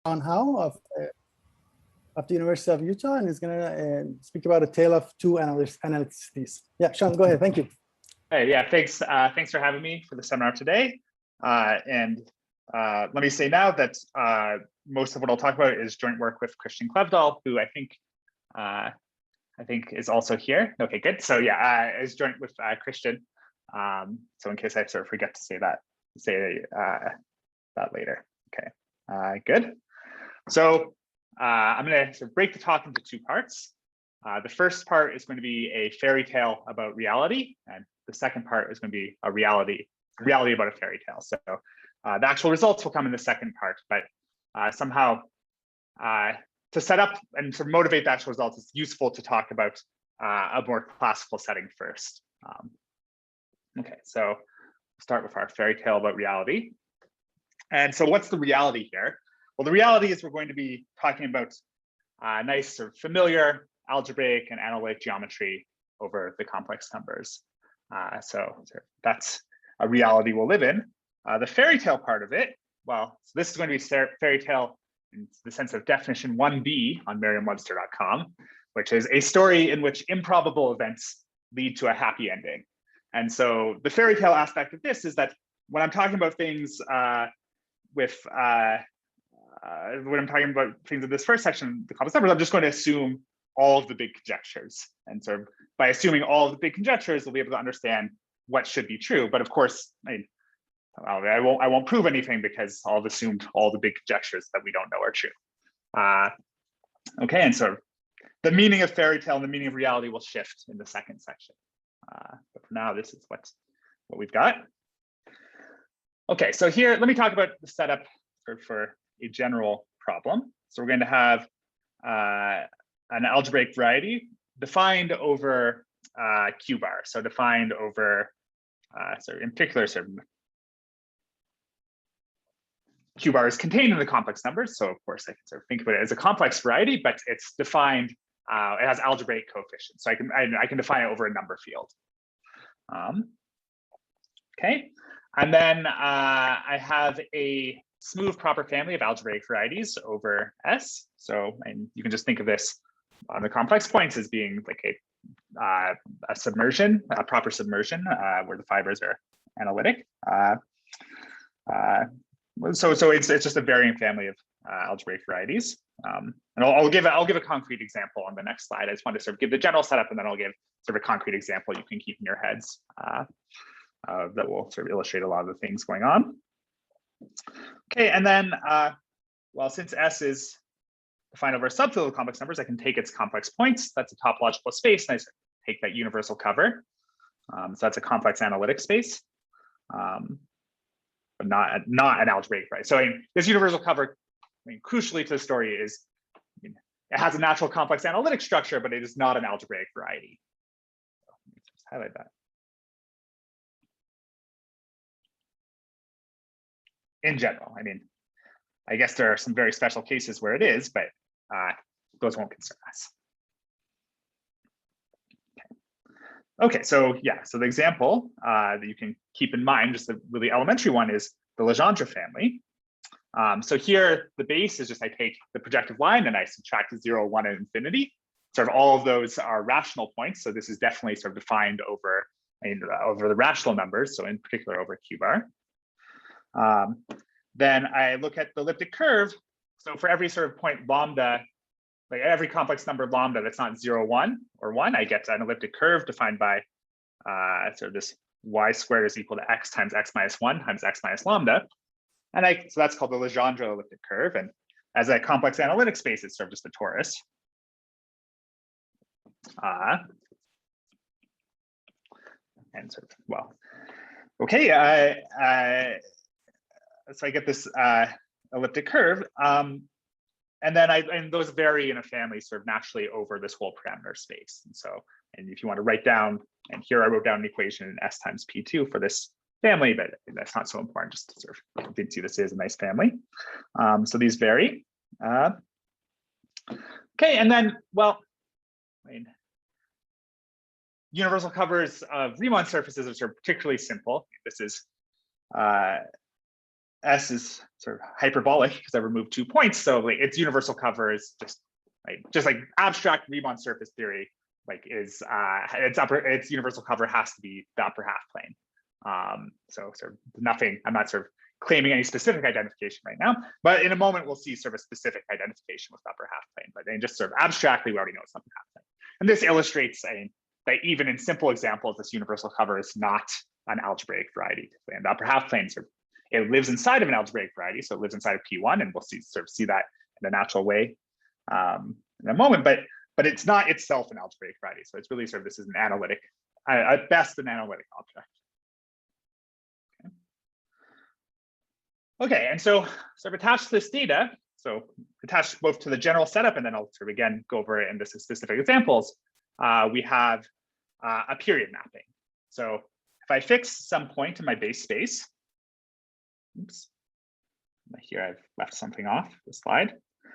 John Howe of the University of Utah, and he's going to speak about a tale of two analyticities. Yeah, Sean, go ahead. Thank you. Hey, yeah, thanks. Thanks for having me for the seminar today. Let me say now that most of what I'll talk about is joint work with Christian Klevdahl, who I think is also here. Okay, good. So yeah, is joint with Christian. So in case I sort of forget to say that later. Okay, good. So I'm going to sort of break the talk into two parts. The first part is going to be a fairy tale about reality, and the second part is going to be a reality about a fairy tale. So the actual results will come in the second part, but somehow to set up and to motivate the actual results, it's useful to talk about a more classical setting first. Okay, so we'll start with our fairy tale about reality. And so what's the reality here? Well, the reality is we're going to be talking about nice sort of familiar algebraic and analytic geometry over the complex numbers. So that's a reality we'll live in. The fairy tale part of it, well, so this is going to be fairy tale in the sense of definition 1B on Merriam-Webster.com, which is a story in which improbable events lead to a happy ending. And so the fairy tale aspect of this is that when I'm talking about things when I'm talking about things in this first section, the complex numbers, I'm just going to assume all of the big conjectures. And so by assuming all of the big conjectures, we'll be able to understand what should be true. But of course, I won't prove anything because I've assumed all the big conjectures that we don't know are true. Okay, and so the meaning of fairy tale and the meaning of reality will shift in the second section. But for now, this is what we've got. Okay, so here, let me talk about the setup for a general problem. So we're going to have an algebraic variety defined over Q bar. So defined over, so in particular, sort of Q bar is contained in the complex numbers. So of course I can sort of think of it as a complex variety, but it's defined, it has algebraic coefficients. So I can define it over a number field. Okay, and then I have a smooth proper family of algebraic varieties over S. So, and you can just think of this on the complex points as being like a submersion, a proper submersion, where the fibers are analytic. So it's just a varying family of algebraic varieties. And I'll give a concrete example on the next slide. I just want to sort of give the general setup, and then I'll give sort of a concrete example you can keep in your heads that will sort of illustrate a lot of the things going on. Okay, and then, well, since S is defined over a subfield of complex numbers, I can take its complex points. That's a topological space, and I take that universal cover. So that's a complex analytic space, but not an algebraic, right? So this universal cover, crucially to the story is, it has a natural complex analytic structure, but it is not an algebraic variety. So let me just highlight that. In general, I guess there are some very special cases where it is, but those won't concern us. Okay, so yeah, so the example that you can keep in mind, just a really elementary one, is the Legendre family. So here, the base is just I take the projective line and I subtract 0, 1, and infinity. Sort of all of those are rational points. So this is definitely sort of defined over the rational numbers. So in particular over Q bar. Then I look at the elliptic curve. So for every sort of point lambda, like every complex number lambda that's not 0, 1, or 1, I get an elliptic curve defined by sort of this y squared is equal to x times x minus 1 times x minus lambda. And so that's called the Legendre elliptic curve. And as a complex analytic space, it's sort of just a torus. And sort of, well, okay. So I get this elliptic curve, and then those vary in a family sort of naturally over this whole parameter space. And so, and if you want to write down, and here I wrote down an equation in S times P2 for this family, but that's not so important. Just to sort of convince you this is a nice family. So these vary. Okay, and then, well, universal covers of Riemann surfaces are sort of particularly simple. This is S is sort of hyperbolic because I removed 2 points. So like its universal cover is just like abstract Riemann surface theory, like is its universal cover has to be the upper half plane. So sort of nothing, I'm not sort of claiming any specific identification right now, but in a moment we'll see sort of a specific identification with the upper half plane. But then just sort of abstractly, we already know it's upper half plane. And this illustrates that even in simple examples, this universal cover is not an algebraic variety. And the upper half plane it lives inside of an algebraic variety, so it lives inside of P1, and we'll see that in a natural way in a moment. But it's not itself an algebraic variety, so it's really sort of this is an analytic, at best, an analytic object. Okay, and so sort of attached to this data, so attached both to the general setup, and then I'll sort of again go over it in this specific examples, we have a period mapping. So if I fix some point in my base space, oops, here I've left something off the slide.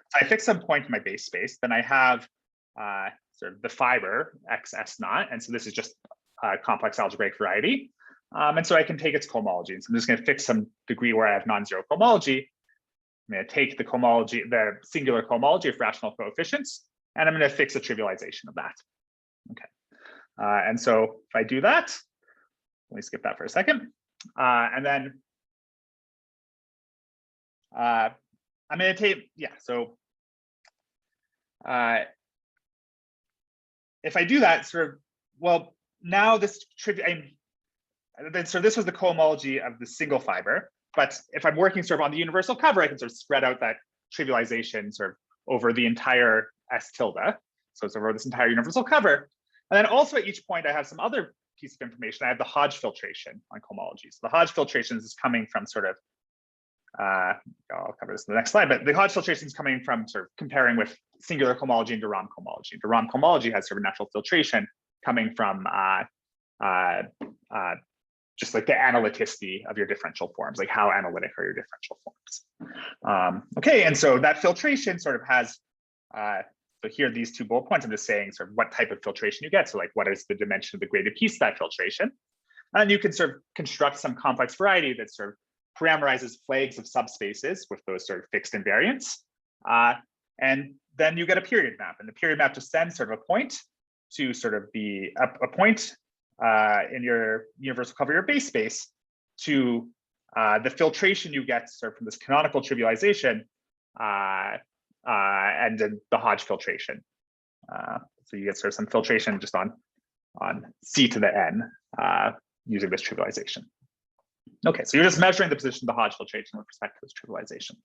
So I fix some point in my base space, then I have sort of the fiber XS naught, and so this is just a complex algebraic variety. And so I can take its cohomology. And so I'm just going to fix some degree where I have non-zero cohomology. I'm going to take the cohomology, the singular cohomology of rational coefficients, and I'm going to fix a trivialization of that. Okay. And so if I do that, let me skip that for a second. And then I'm going to take, so if I do that, well, now this so this was the cohomology of the single fiber, but if I'm working sort of on the universal cover, I can sort of spread out that trivialization sort of over the entire S tilde. So it's over this entire universal cover. And then also at each point, I have some other piece of information. I have the Hodge filtration on cohomology. So the Hodge filtration is coming from sort of, I'll cover this in the next slide, but the Hodge filtration is coming from sort of comparing with singular cohomology and de Rham cohomology. De Rham cohomology has sort of natural filtration coming from just like the analyticity of your differential forms, like how analytic are your differential forms. Okay, and so that filtration sort of has, so here are these 2 bullet points. I'm just saying sort of what type of filtration you get. So like what is the dimension of the graded piece of that filtration? And you can sort of construct some complex variety that sort of parameterizes flags of subspaces with those sort of fixed invariants. And then you get a period map, and the period map just sends sort of a point to sort of be a point in your universal cover, your base space, to the filtration you get sort of from this canonical trivialization and then the Hodge filtration. So you get sort of some filtration just on C to the N using this trivialization. Okay, so you're just measuring the position of the Hodge filtration with respect to this trivialization.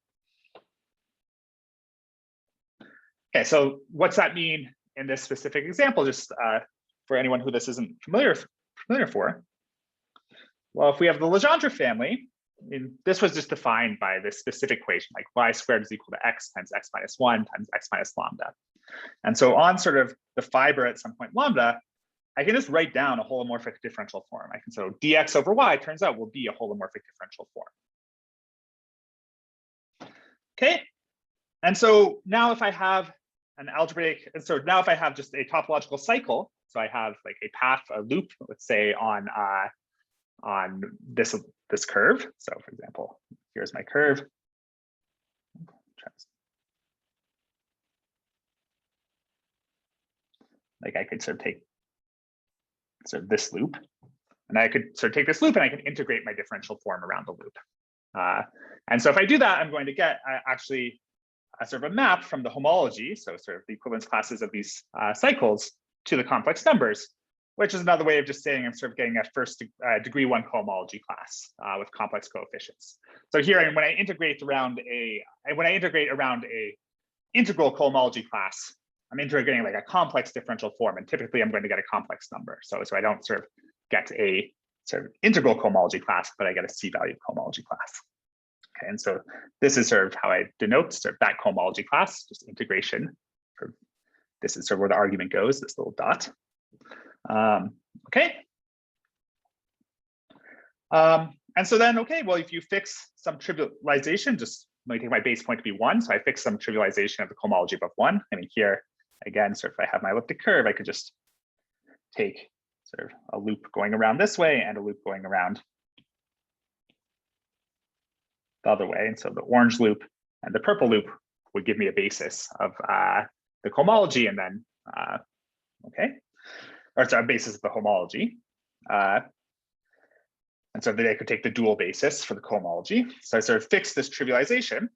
Okay, so what's that mean in this specific example? Just for anyone who this isn't familiar for. Well, if we have the Legendre family, I mean, this was just defined by this specific equation, like y squared is equal to x times x minus 1 times x minus lambda. And so on sort of the fiber at some point lambda, I can just write down a holomorphic differential form. I can, so dx over y turns out will be a holomorphic differential form. Okay, and so now if I have an algebraic, and so now if I have just a topological cycle, so I have like a path, a loop, let's say on this curve. So for example, here's my curve. Like I could sort of take sort of this loop, and I could sort of take this loop and I can integrate my differential form around the loop. And so if I do that, I'm going to get actually a sort of a map from the homology, so sort of the equivalence classes of these cycles to the complex numbers, which is another way of just saying I'm sort of getting a first degree 1 cohomology class with complex coefficients. So here, when I integrate around a integral cohomology class, I'm integrating like a complex differential form, and typically I'm going to get a complex number. So I don't sort of get a sort of integral cohomology class, but I get a C-valued cohomology class. Okay, and so this is sort of how I denote sort of that cohomology class, just integration. This is sort of where the argument goes, this little dot. Okay. And so then, okay, well, if you fix some trivialization, just let me take my base point to be 1. So I fix some trivialization of the cohomology above 1. I mean, here, again, so if I have my elliptic curve, I could just take sort of a loop going around this way and a loop going around the other way. And so the orange loop and the purple loop would give me a basis of the homology, and then, okay, or sorry, a basis of the homology. And so then I could take the dual basis for the homology. So I sort of fix this trivialization.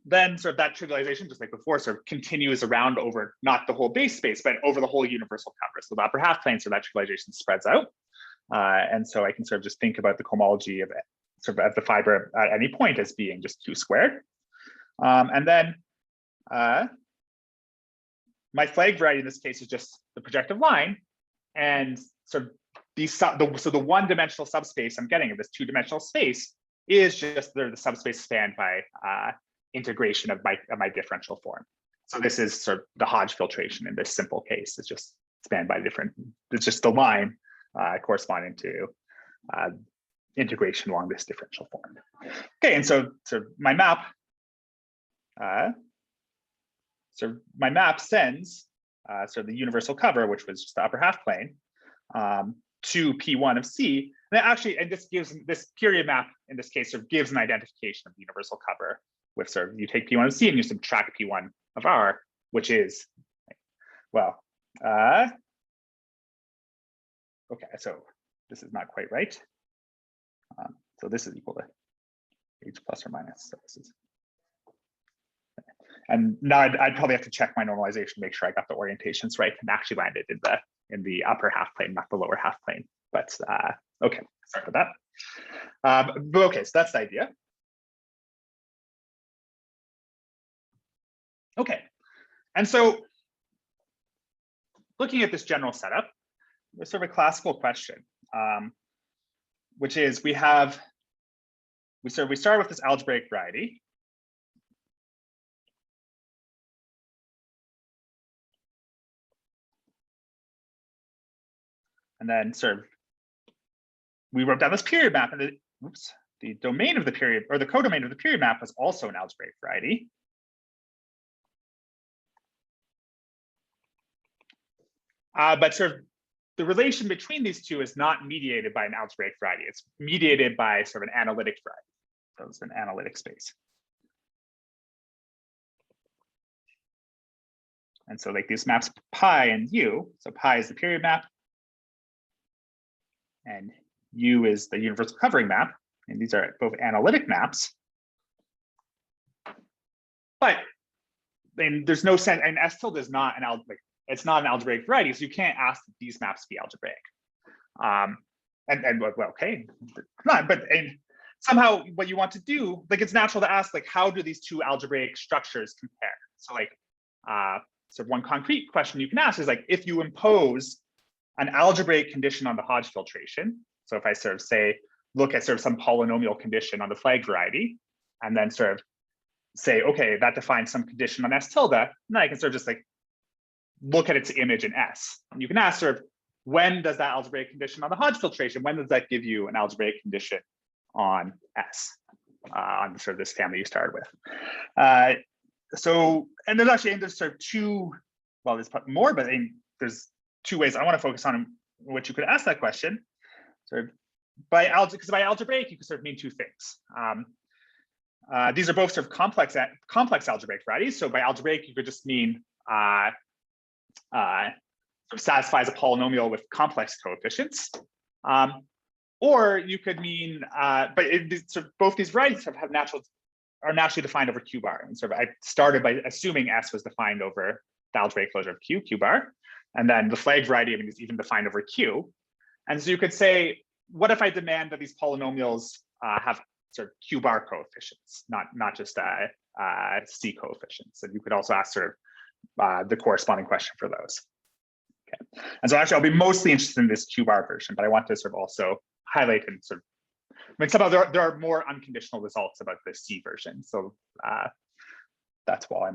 Then sort of that trivialization, just like before, sort of continues around over not the whole base space, but over the whole universal cover. So the upper half plane, so that trivialization spreads out. And so I can sort of just think about the homology of sort of the fiber at any point as being just Q squared. And then my flag variety in this case is just the projective line, and sort of so the one-dimensional subspace I'm getting of this two-dimensional space is just the subspace spanned by integration of my differential form. So this is sort of the Hodge filtration in this simple case. It's just spanned by it's just the line corresponding to integration along this differential form. Okay, and so my map, sends sort of the universal cover, which was just the upper half plane, to P1 of C. And this period map in this case sort of gives an identification of the universal cover with sort of, you take P1 of C and you subtract P1 of R, which is, well, okay, so this is not quite right. So this is equal to H plus or minus. So this is, and now I'd probably have to check my normalization, make sure I got the orientations right and actually landed in the upper half plane, not the lower half plane. But okay, sorry about that. But okay, so that's the idea. Okay, and so looking at this general setup, there's sort of a classical question, which is we start with this algebraic variety. And then sort of, we wrote down this period map, and the domain of the period, or the codomain of the period map, was also an algebraic variety. But sort of the relation between these two is not mediated by an algebraic variety. It's mediated by sort of an analytic variety. So it's an analytic space. And so like these maps pi and U. So pi is the period map, and U is the universal covering map. And these are both analytic maps. But then there's no sense, and S tilde is not it's not an algebraic variety, so you can't ask these maps to be algebraic. And well, okay, not, but and somehow what you want to do, like it's natural to ask, like, how do these two algebraic structures compare? So like, so one concrete question you can ask is like, if you impose an algebraic condition on the Hodge filtration, so if I sort of say, look at sort of some polynomial condition on the flag variety, and then sort of say, okay, that defines some condition on S tilde, and then I can sort of just like look at its image in S. And you can ask sort of, when does that algebraic condition on the Hodge filtration, when does that give you an algebraic condition on S, on sort of this family you started with? So, and there's sort of two, well, there's more, but there's two ways I want to focus on in which you could ask that question. Sort of because by algebraic, you can sort of mean two things. These are both sort of complex algebraic varieties. So by algebraic, you could just mean sort of satisfies a polynomial with complex coefficients. Or you could mean, sort of both these varieties are naturally defined over Q bar. And sort of I started by assuming S was defined over the algebraic closure of Q bar. And then the flag variety is even defined over Q. And so you could say, what if I demand that these polynomials have sort of Q bar coefficients, not just C coefficients? And you could also ask sort of the corresponding question for those. Okay. And so actually I'll be mostly interested in this Q bar version, but I want to sort of also highlight and sort of, I mean, somehow there are more unconditional results about the C version. So that's why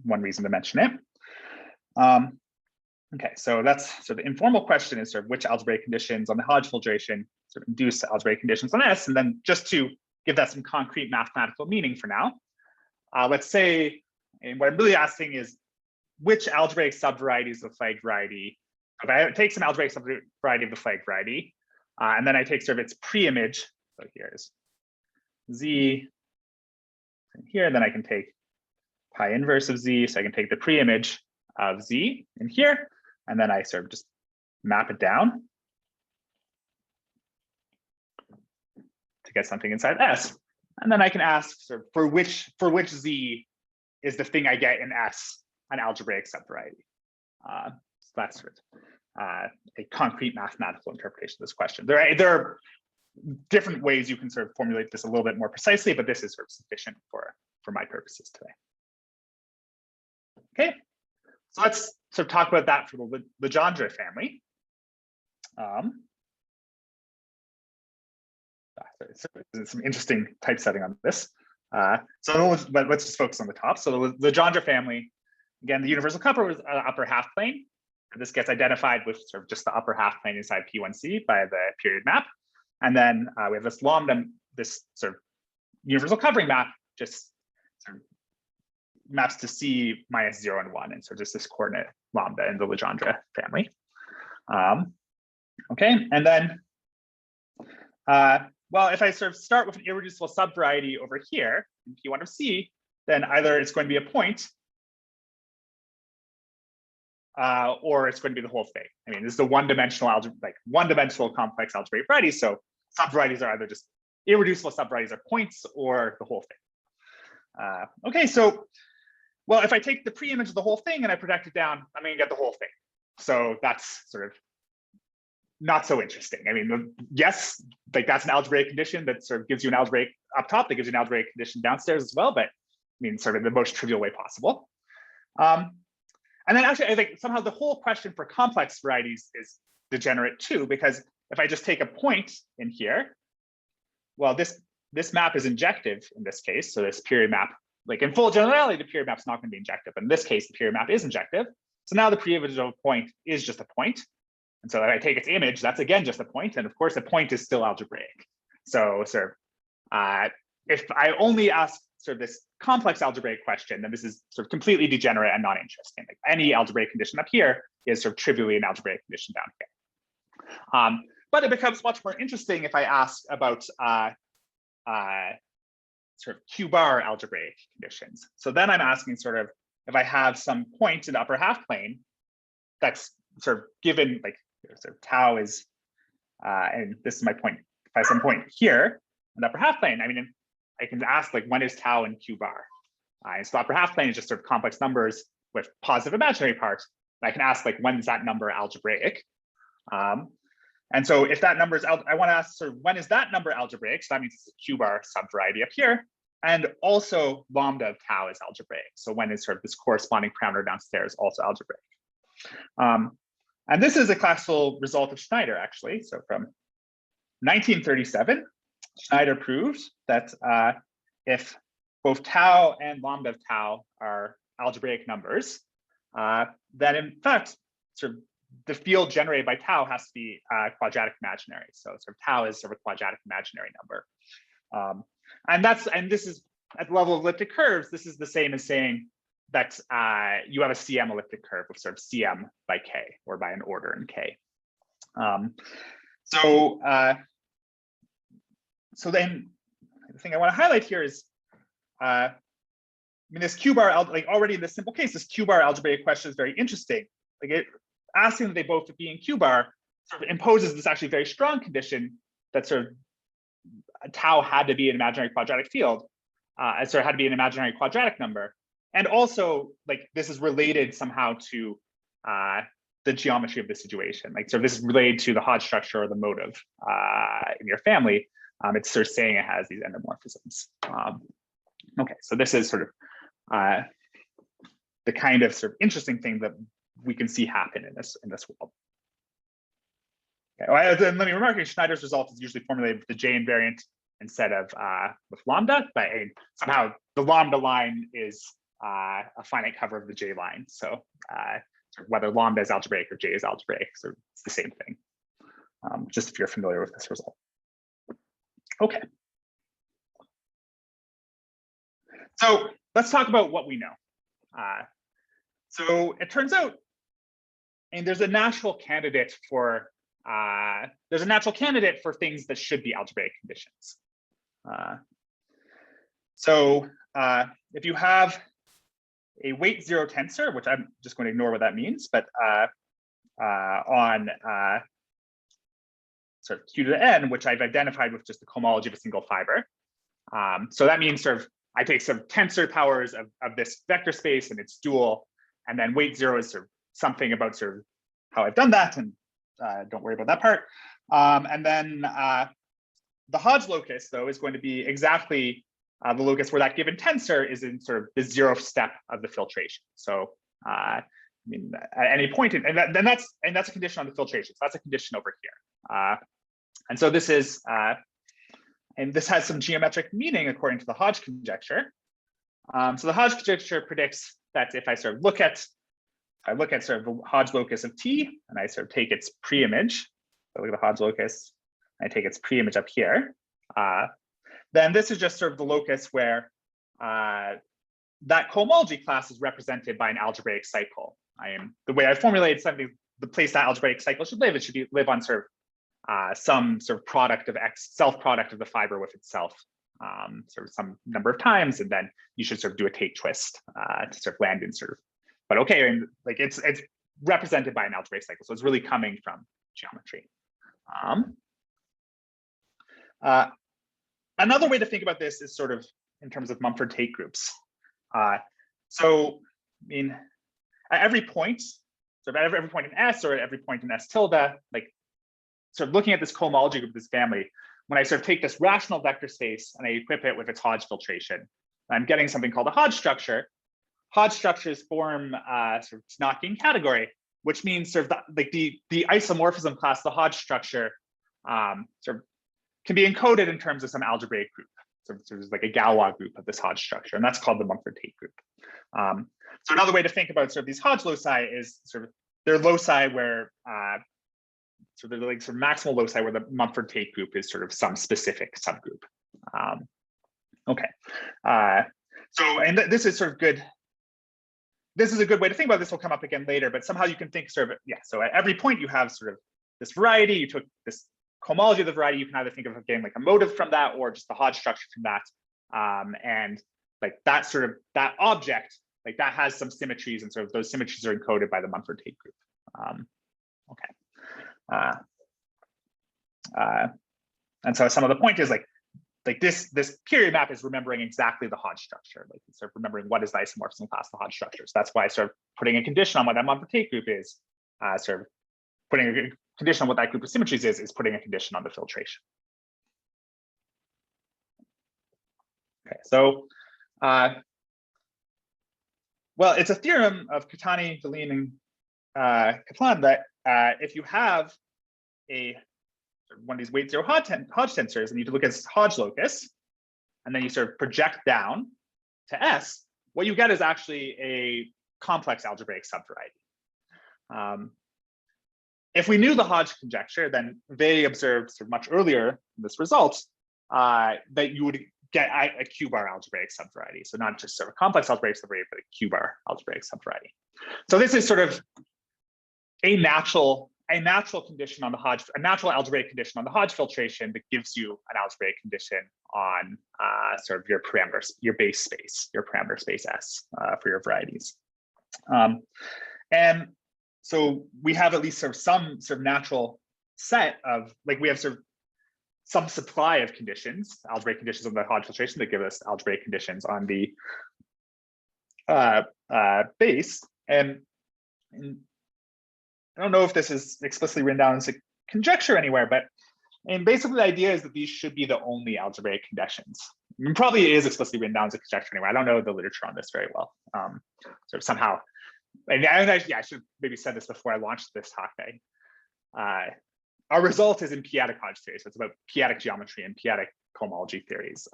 one reason to mention it. Okay, so that's sort of the informal question is sort of which algebraic conditions on the Hodge filtration sort of induce algebraic conditions on S. And then just to give that some concrete mathematical meaning for now, let's say, and what I'm really asking is which algebraic subvarieties of the flag variety, if I take some algebraic subvariety of the flag variety, and then I take sort of its pre-image, so here is Z in here, then I can take pi inverse of Z. So I can take the pre-image of Z in here, and then I sort of just map it down to get something inside S. And then I can ask sort of for which Z is the thing I get in S an algebraic subvariety. So that's sort of a concrete mathematical interpretation of this question. There are different ways you can sort of formulate this a little bit more precisely, but this is sort of sufficient for my purposes today. Okay, so let's sort of talk about that for the Legendre family. There's some interesting typesetting on this. But let's just focus on the top. So the Legendre family, again, the universal coupler was upper half plane. This gets identified with sort of just the upper half plane inside P1C by the period map. And then we have this lambda, this sort of universal covering map just sort of maps to C minus 0 and 1. And so just this coordinate lambda in the Legendre family. Okay, and then, well, if I sort of start with an irreducible subvariety over here in P1 of C, then either it's going to be a point or it's going to be the whole thing. I mean, this is a one-dimensional algebra, like one-dimensional complex algebraic variety. So subvarieties are either just irreducible subvarieties are points or the whole thing. Okay, so, well, if I take the pre-image of the whole thing and I project it down, I'm going to get the whole thing. So that's sort of not so interesting. I mean, yes, like that's an algebraic condition that sort of gives you an algebraic up top, that gives you an algebraic condition downstairs as well, but I mean, sort of in the most trivial way possible. And then actually, I think somehow the whole question for complex varieties is degenerate too, because if I just take a point in here, well, this map is injective in this case. So this period map, like in full generality, the period map's not going to be injective. But in this case, the period map is injective. So now the pre-image of a point is just a point. And so if I take its image, that's again just a point. And of course, a point is still algebraic. So sort of, if I only ask sort of this complex algebraic question, then this is sort of completely degenerate and not interesting. Like any algebraic condition up here is sort of trivially an algebraic condition down here. But it becomes much more interesting if I ask about sort of Q-bar algebraic conditions. So then I'm asking sort of if I have some point in the upper half plane that's sort of given, like sort of tau is, and this is my point, if I have some point here in the upper half plane, I mean, I can ask like when is tau in Q-bar? And so the upper half plane is just sort of complex numbers with positive imaginary parts. And I can ask like when is that number algebraic? And so if that number is, I want to ask sort of when is that number algebraic? So that means it's a Q-bar subvariety up here. And also lambda of tau is algebraic. So when is sort of this corresponding parameter downstairs also algebraic? And this is a classical result of Schneider, actually. So from 1937, Schneider proved that if both tau and lambda of tau are algebraic numbers, then in fact, sort of the field generated by tau has to be quadratic imaginary. So sort of tau is sort of a quadratic imaginary number. And this is at the level of elliptic curves, this is the same as saying that you have a CM elliptic curve with sort of CM by K or by an order in K. So then the thing I want to highlight here is, I mean, this Q-bar, like already in this simple case, this Q-bar algebraic question is very interesting. Like asking that they both be in Q-bar sort of imposes this actually very strong condition that sort of tau had to be an imaginary quadratic field, sort of had to be an imaginary quadratic number. And also, like this is related somehow to the geometry of the situation. Like, so this is related to the Hodge structure or the motive in your family. It's sort of saying it has these endomorphisms. Okay, so this is sort of the kind of sort of interesting thing that we can see happen in this world. Okay, well, then let me remark, Schneider's result is usually formulated with the J invariant instead of with lambda, but somehow the lambda line is a finite cover of the J line. So sort of whether lambda is algebraic or J is algebraic, so it's the same thing, just if you're familiar with this result. Okay. So let's talk about what we know. So it turns out, and there's a natural candidate for things that should be algebraic conditions. So if you have a weight zero tensor, which I'm just going to ignore what that means, but on sort of Q to the N, which I've identified with just the homology of a single fiber. So that means sort of I take some tensor powers of this vector space and its dual, and then weight zero is sort of something about sort of how I've done that, and don't worry about that part. And then the Hodge locus, though, is going to be exactly the locus where that given tensor is in sort of the 0th step of the filtration. So I mean, at any point, and that's a condition on the filtration. So that's a condition over here. And so this is, and this has some geometric meaning according to the Hodge conjecture. So the Hodge conjecture predicts that if I sort of look at, sort of the Hodge locus of T, and I sort of take its pre-image, so look at the Hodge locus, and I take its pre-image up here, then this is just sort of the locus where that homology class is represented by an algebraic cycle. The way I formulated something, the place that algebraic cycle should live, it should live on sort of some sort of product of X, self product of the fiber with itself, sort of some number of times, and then you should sort of do a Tate twist to sort of land in sort of, but okay, and like it's represented by an algebraic cycle, so it's really coming from geometry. Another way to think about this is sort of in terms of Mumford-Tate groups. So, I mean, at every point, so at every point in S or at every point in S tilde, like sort of looking at this homology group of this family, when I sort of take this rational vector space and I equip it with its Hodge filtration, I'm getting something called a Hodge structure. Hodge structures form sort of Tannakian category, which means sort of the isomorphism class, the Hodge structure, sort of can be encoded in terms of some algebraic group. So there's like a Galois group of this Hodge structure, and that's called the Mumford-Tate group. So another way to think about sort of these Hodge loci is sort of they're loci where so they're like sort of maximal loci where the Mumford-Tate group is sort of some specific subgroup. Okay, so and this is sort of good. This is a good way to think about this. Will come up again later, but somehow you can think sort of so at every point you have sort of this variety. You took this homology of the variety. You can either think of getting like a motive from that or just the Hodge structure from that, and like that sort of that object like that has some symmetries, and sort of those symmetries are encoded by the Mumford-Tate group. And so some of the point is like this period map is remembering exactly the Hodge structure, like sort of remembering what is the isomorphism class of the Hodge structure. So that's why sort of putting a condition on what that Mumford-Tate group is, sort of putting a condition on what that group of symmetries is putting a condition on the filtration. Okay, so well, it's a theorem of Catani, Deline, and Kaplan that if you have one of these weight zero Hodge tensors, and you look at this Hodge locus, and then you sort of project down to S, what you get is actually a complex algebraic subvariety. If we knew the Hodge conjecture, then they observed sort of much earlier in this result that you would get a Q-bar algebraic subvariety. So not just sort of complex algebraic subvariety, but a Q-bar algebraic subvariety. So this is sort of a natural condition on the Hodge, a natural algebraic condition on the Hodge filtration that gives you an algebraic condition on sort of your parameters, your base space, your parameter space S for your varieties. And so we have at least sort of some sort of natural set of, like we have sort of some supply of conditions, algebraic conditions on the Hodge filtration that give us algebraic conditions on the base. And I don't know if this is explicitly written down as a conjecture anywhere, but basically the idea is that these should be the only algebraic conditions. I mean, probably it is explicitly written down as a conjecture anywhere. I don't know the literature on this very well. Sort of somehow, and I should have maybe said this before I launched this talk. Our result is in p-adic Hodge theory, so it's about p-adic geometry and p-adic homology theories.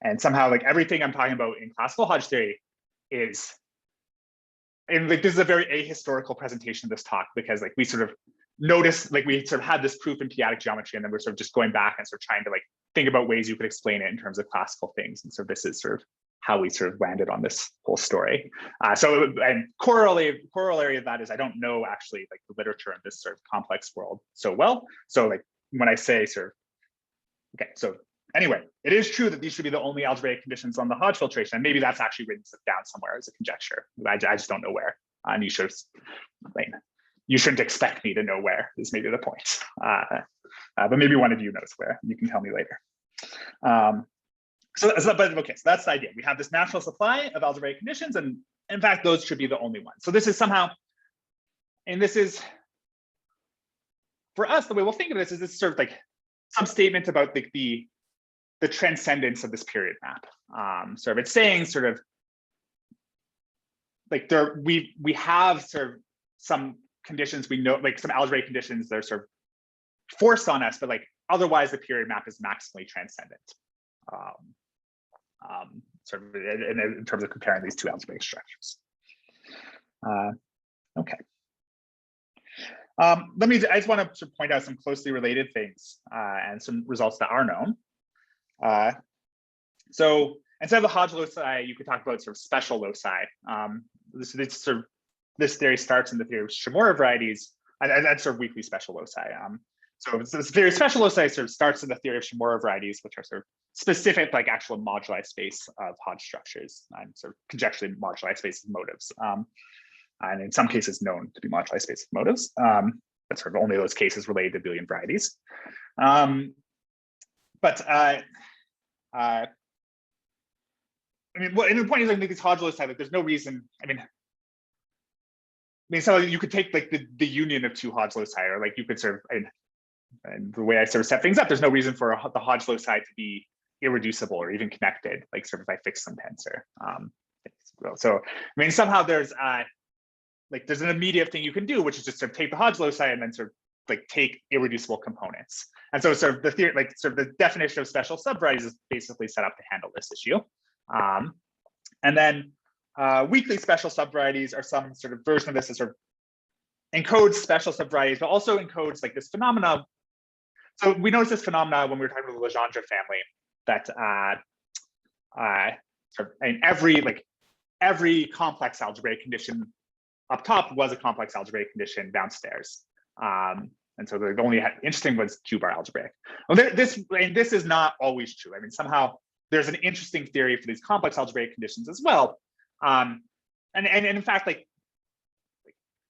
And somehow, like everything I'm talking about in classical Hodge theory is, and like this is a very ahistorical presentation of this talk, because like we sort of noticed, like we sort of had this proof in p-adic geometry, and then we're sort of just going back and sort of trying to like think about ways you could explain it in terms of classical things. And so this is sort of how we sort of landed on this whole story. And corollary of that is I don't know actually like the literature in this sort of complex world so well. So like when I say sort of, okay, so anyway, it is true that these should be the only algebraic conditions on the Hodge filtration. And maybe that's actually written down somewhere as a conjecture. I just don't know where. And you shouldn't expect me to know where is maybe the point. But maybe one of you knows where. You can tell me later. So that's the idea. We have this natural supply of algebraic conditions, and in fact, those should be the only ones. So this is somehow, and this is, for us, the way we'll think of this is this sort of like some statement about the transcendence of this period map. Sort of it's saying sort of like we have sort of some conditions we know, like some algebraic conditions that are sort of forced on us, but like otherwise the period map is maximally transcendent. Sort of in terms of comparing these two algebraic structures. Okay. I just want to sort of point out some closely related things and some results that are known. So instead of the Hodge loci, you could talk about sort of special loci. This theory starts in the theory of Shimura varieties, and that's sort of weakly special loci. So this theory of special loci sort of starts in the theory of Shimura varieties, which are sort of specific, like actual moduli space of Hodge structures, and sort of conjecturally moduli space of motives, and in some cases known to be moduli space of motives. But sort of only those cases related to abelian varieties. I mean, and the point is, I think these Hodge loci, like, there's no reason. I mean, so you could take like the union of two Hodge loci, or like you could sort of, and the way I sort of set things up, there's no reason for the Hodge loci to be irreducible or even connected, like sort of if I fix some tensor. So I mean, somehow there's there's an immediate thing you can do, which is just sort of take the Hodge loci and then sort of like take irreducible components. And so sort of the theory, like sort of the definition of special subvarieties is basically set up to handle this issue. And then weakly special subvarieties are some sort of version of this that sort of encodes special subvarieties, but also encodes like this phenomena. So we noticed this phenomena when we were talking about the Legendre family, that sort of, and every complex algebraic condition up top was a complex algebraic condition downstairs. And so the only interesting was Q-bar algebraic. Well, this is not always true. I mean, somehow there's an interesting theory for these complex algebraic conditions as well. And in fact, like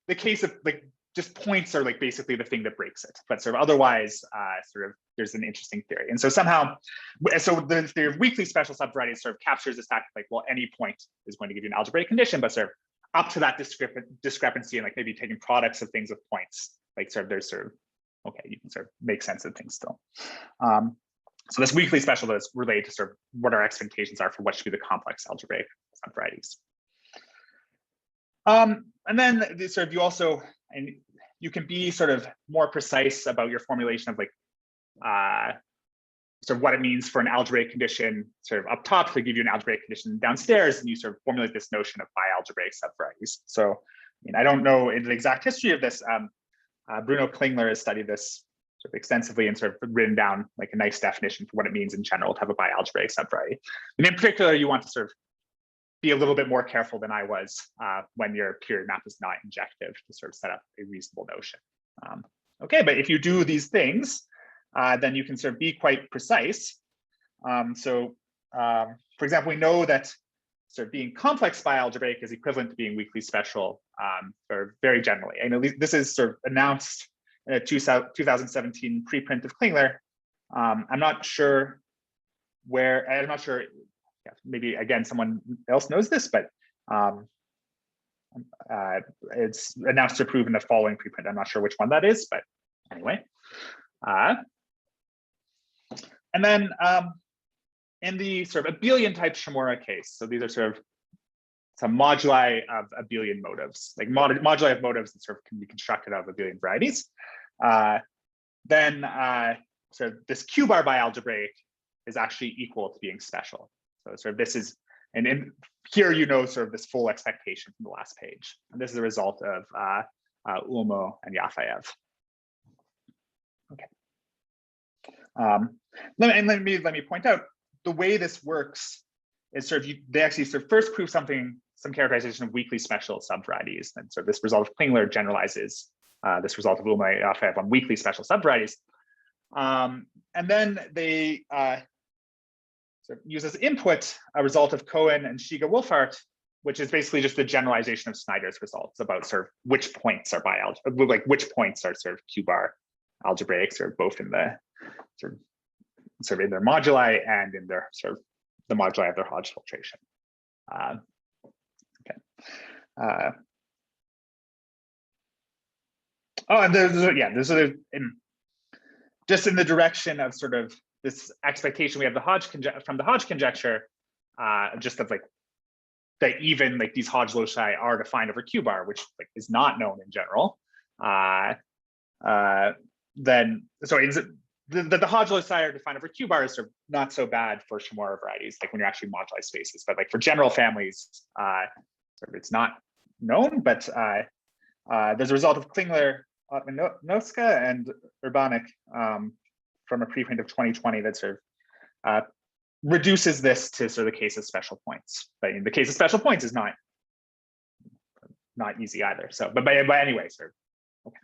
the case of like just points are like basically the thing that breaks it, but sort of otherwise, sort of there's an interesting theory. And so somehow, so the theory of weakly special subvarieties sort of captures this fact, like, well, any point is going to give you an algebraic condition, but sort of up to that discrepancy and like maybe taking products of things with points, like sort of there's sort of, okay, you can sort of make sense of things still. So this weakly special is related to sort of what our expectations are for what should be the complex algebraic subvarieties. And then sort of you also, and you can be sort of more precise about your formulation of like sort of what it means for an algebraic condition sort of up top to give you an algebraic condition downstairs, and you sort of formulate this notion of bialgebraic subvarieties. So, I mean, I don't know the exact history of this. Bruno Klingler has studied this sort of extensively and sort of written down like a nice definition for what it means in general to have a bialgebraic subvariety. And in particular, you want to sort of be a little bit more careful than I was when your period map is not injective to sort of set up a reasonable notion. Okay, but if you do these things, then you can sort of be quite precise. For example, we know that sort of being complex bialgebraic is equivalent to being weakly special, or very generally. And at least this is sort of announced in a 2017 preprint of Klingler. I'm not sure where, I'm not sure, yeah, maybe again, someone else knows this, but it's announced to approve in the following preprint. I'm not sure which one that is, but anyway. And then in the sort of abelian type Shimura case, so these are sort of some moduli of abelian motives, like moduli of motives that sort of can be constructed out of abelian varieties. Then so this Q-bar bialgebraic is actually equal to being special. So sort of this is, and in here you know sort of this full expectation from the last page. And this is a result of Ulmo and Yafayev. Okay. Let me point out the way this works is sort of they actually sort of first prove some characterization of weakly special subvarieties, and so this result of Klingler generalizes this result of Ulmo and Yafayev on weakly special subvarieties, and then they sort of use as input a result of Cohen and Shiga-Wolfart, which is basically just the generalization of Snyder's results about sort of which points are like which points are sort of Q-bar algebraics, or both in the sort of in their moduli and in their sort of the moduli of their Hodge filtration. Oh, and there's just in the direction of sort of this expectation we have from the Hodge conjecture, just of like that even like these Hodge loci are defined over Q-bar, which like is not known in general. Then so the Hodge loci are defined over Q-bar is sort of not so bad for Shimura varieties, like when you're actually moduli spaces, but like for general families, sort of it's not known. But there's a result of Klingler, Noska, and Urbanik from a preprint of 2020 that sort of reduces this to sort of the case of special points. But in the case of special points is not easy either. So, but anyway, sort of, okay.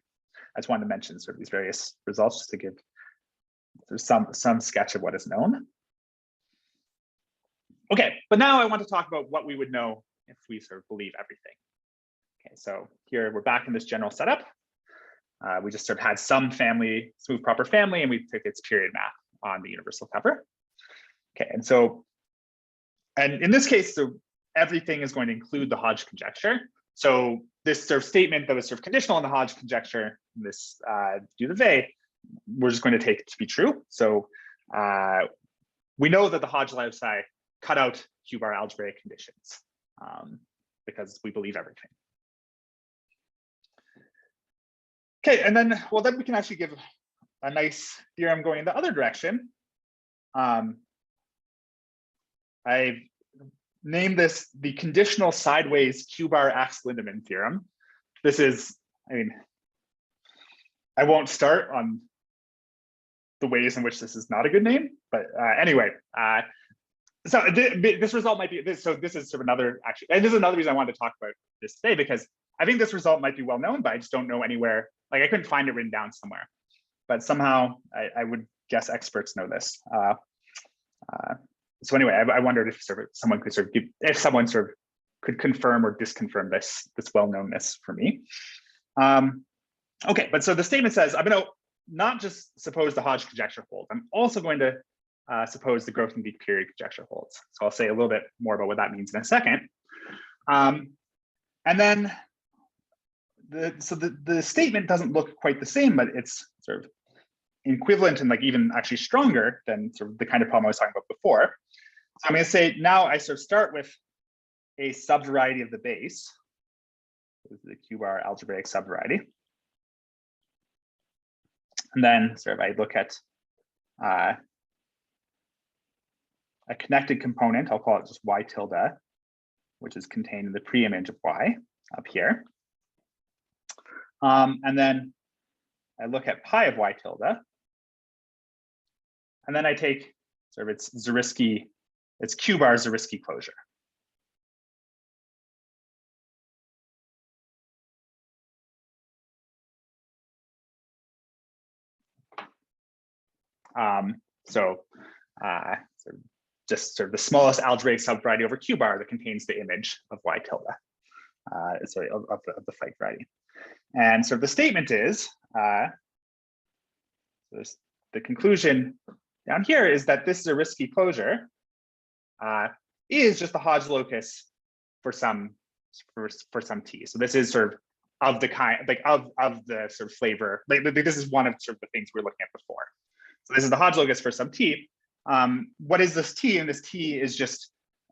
I just wanted to mention sort of these various results just to give some sketch of what is known. Okay, but now I want to talk about what we would know if we sort of believe everything. Okay, so here we're back in this general setup. We just sort of had some family, smooth proper family, and we took its period map on the universal cover. Okay, and in this case, so everything is going to include the Hodge conjecture. So this sort of statement that was sort of conditional on the Hodge conjecture, this du Levé, we're just going to take it to be true. So we know that the Hodge loci cut out Q-bar algebraic conditions because we believe everything. Okay, and then, well, then we can actually give a nice theorem going in the other direction. I've named this the conditional sideways Q-bar Ax-Lindemann theorem. This is, I mean, I won't start on the ways in which this is not a good name, but anyway, so this result might be this. So this is sort of another actually, and this is another reason I wanted to talk about this today, because I think this result might be well known, but I just don't know anywhere. Like I couldn't find it written down somewhere, but somehow I would guess experts know this. So anyway, I wondered if sort of someone could sort of if someone sort of could confirm or disconfirm this well-knownness for me. Okay, but so the statement says, I'm going to not just suppose the Hodge conjecture holds, I'm also going to suppose the Grothendieck period conjecture holds. So I'll say a little bit more about what that means in a second. And then the statement doesn't look quite the same, but it's sort of equivalent and like even actually stronger than sort of the kind of problem I was talking about before. So I'm going to say now I sort of start with a subvariety of the base, the Q-bar algebraic subvariety. And then sort of I look at a connected component, I'll call it just y tilde, which is contained in the preimage of y up here. And then I look at pi of y tilde. And then I take sort of its Zariski, its Q-bar Zariski closure. So just sort of the smallest algebraic subvariety over Q-bar that contains the image of y tilde, sorry, of the Fike variety. And so the statement is, the conclusion down here is that this Zariski closure is just the Hodge locus for some t. So this is sort of the kind, like of the sort of flavor. Like this is one of sort of the things we were looking at before. So this is the Hodge locus for some t. What is this t? And this t is just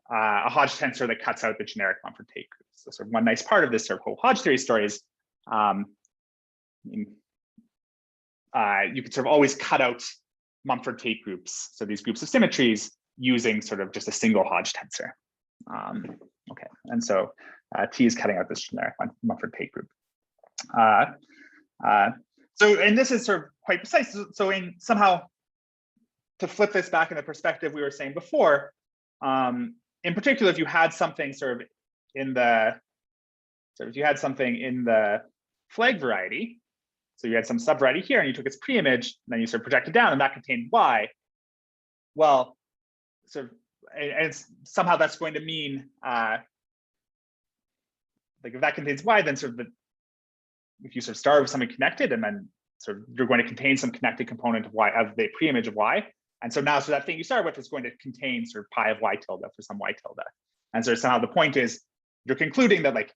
a Hodge tensor that cuts out the generic Mumford-Tate groups. So sort of one nice part of this sort of whole Hodge theory story is you could sort of always cut out Mumford-Tate groups, so these groups of symmetries, using sort of just a single Hodge tensor. Okay, and so T is cutting out this generic Mumford-Tate group. So, and this is sort of quite precise. So in somehow, to flip this back in the perspective we were saying before, in particular, if you had something sort of in the, if you had something in the flag variety, so you had some subvariety here and you took its preimage, and then you sort of projected down and that contained y. Well, sort of somehow that's going to mean like if that contains y, then sort of if you sort of start with something connected, and then sort of you're going to contain some connected component of y, of the preimage of y. And so now, so that thing you start with is going to contain sort of pi of y tilde for some y tilde. And so somehow the point is you're concluding that like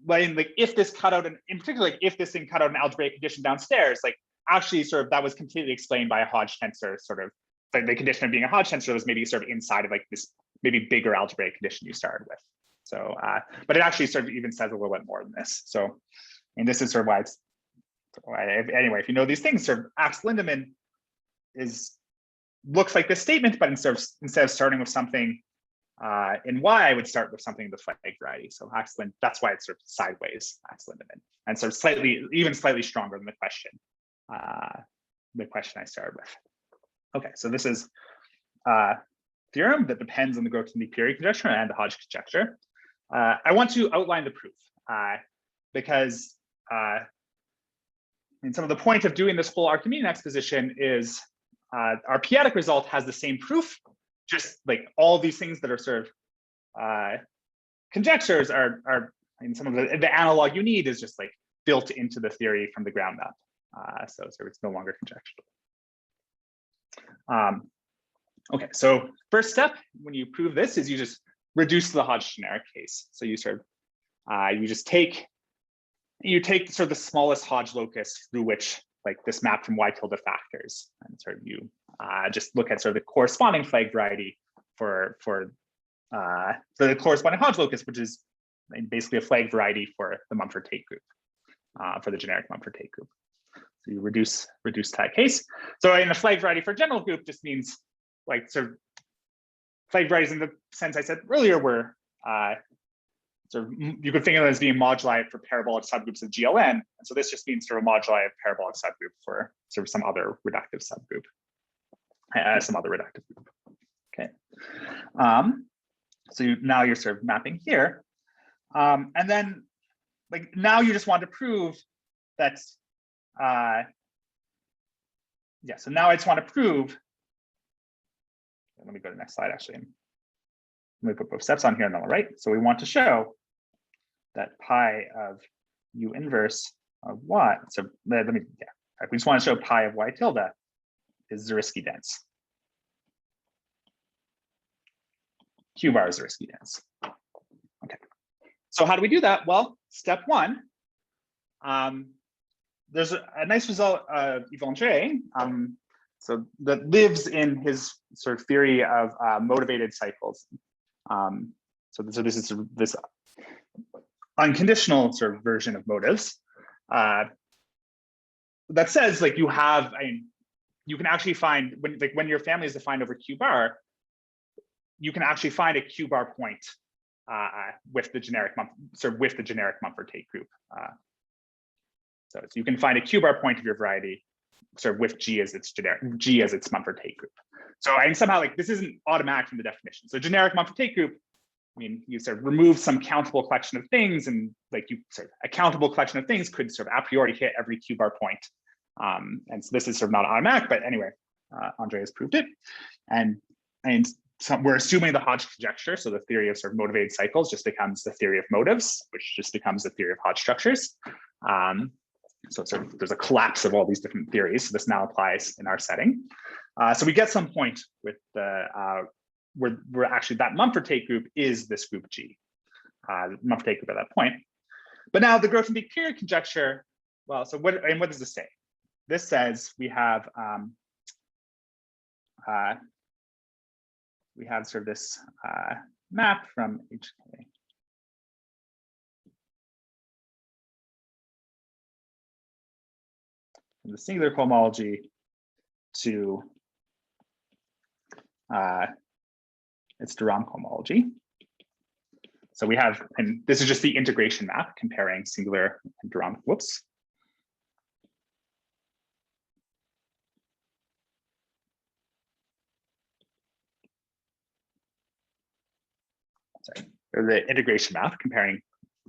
if this cut out, in particular, like if this thing cut out an algebraic condition downstairs, like actually sort of that was completely explained by a Hodge tensor, sort of like the condition of being a Hodge tensor was maybe sort of inside of like this maybe bigger algebraic condition you started with. So, but it actually sort of even says a little bit more than this. So, and this is sort of why it's, anyway, if you know these things, sort of Ax-Lindemann looks like this statement, but instead of starting with something in Y, I would start with something in the flag variety. So Ax-Lindemann, that's why it's sort of sideways Ax-Lindemann, and sort of even slightly stronger than the question I started with. Okay, so this is a theorem that depends on the Grothendieck period conjecture and the Hodge conjecture. I want to outline the proof because and some of the point of doing this whole Archimedean exposition is our p-adic result has the same proof, just like all these things that are sort of conjectures are and some of the analog you need is just like built into the theory from the ground up. So it's no longer conjectural. Okay, so first step when you prove this is you just reduce to the Hodge generic case. So you sort of you take sort of the smallest Hodge locus through which like this map from y tilde factors, and sort of you just look at sort of the corresponding flag variety for the corresponding Hodge locus, which is basically a flag variety for the Mumford-Tate group, for the generic Mumford-Tate group. So you reduce to that case. So in a flag variety for a general group just means like sort of flag varieties in the sense I said earlier were sort of, you could think of it as being moduli for parabolic subgroups of GLN. And so this just means sort of moduli of parabolic subgroup for sort of some other reductive subgroup, some other reductive group. Okay. So now you're sort of mapping here. And then like now you just want to prove that, yeah, so now I just want to prove, let me go to the next slide actually. Let me put both steps on here and then I'll write. So we want to show that pi of u inverse of y. So let me, yeah, we just want to show pi of y tilde is Zariski dense. Q bar is Zariski dense. Okay. So how do we do that? Well, step one, there's a nice result of Legendre, so that lives in his sort of theory of motivated cycles. So this is this unconditional sort of version of motives that says like you have, you can actually find when your family is defined over Q bar, you can actually find a Q bar point with the generic Mumford-Tate group. So you can find a Q bar point of your variety sort of with G as its Mumford-Tate group. So and somehow like this isn't automatic from the definition. So generic Mumford-Tate group, I mean, you sort of remove some countable collection of things, and like you sort of a countable collection of things could sort of a priori hit every Q bar point. And so this is sort of not automatic, but anyway, Andre has proved it. And so we're assuming the Hodge conjecture. So the theory of sort of motivated cycles just becomes the theory of motives, which just becomes the theory of Hodge structures. So sort of there's a collapse of all these different theories. So this now applies in our setting. So we get some point with the where actually that Mumford-Tate group is this group G, Mumford-Tate group at that point. But now the Grothendieck period conjecture. Well, so what does this say? This says we have sort of this map from HK. From the singular homology to its de Rham homology. So we have, and this is just the integration map comparing singular and de Rham. Whoops. Sorry, or the integration map comparing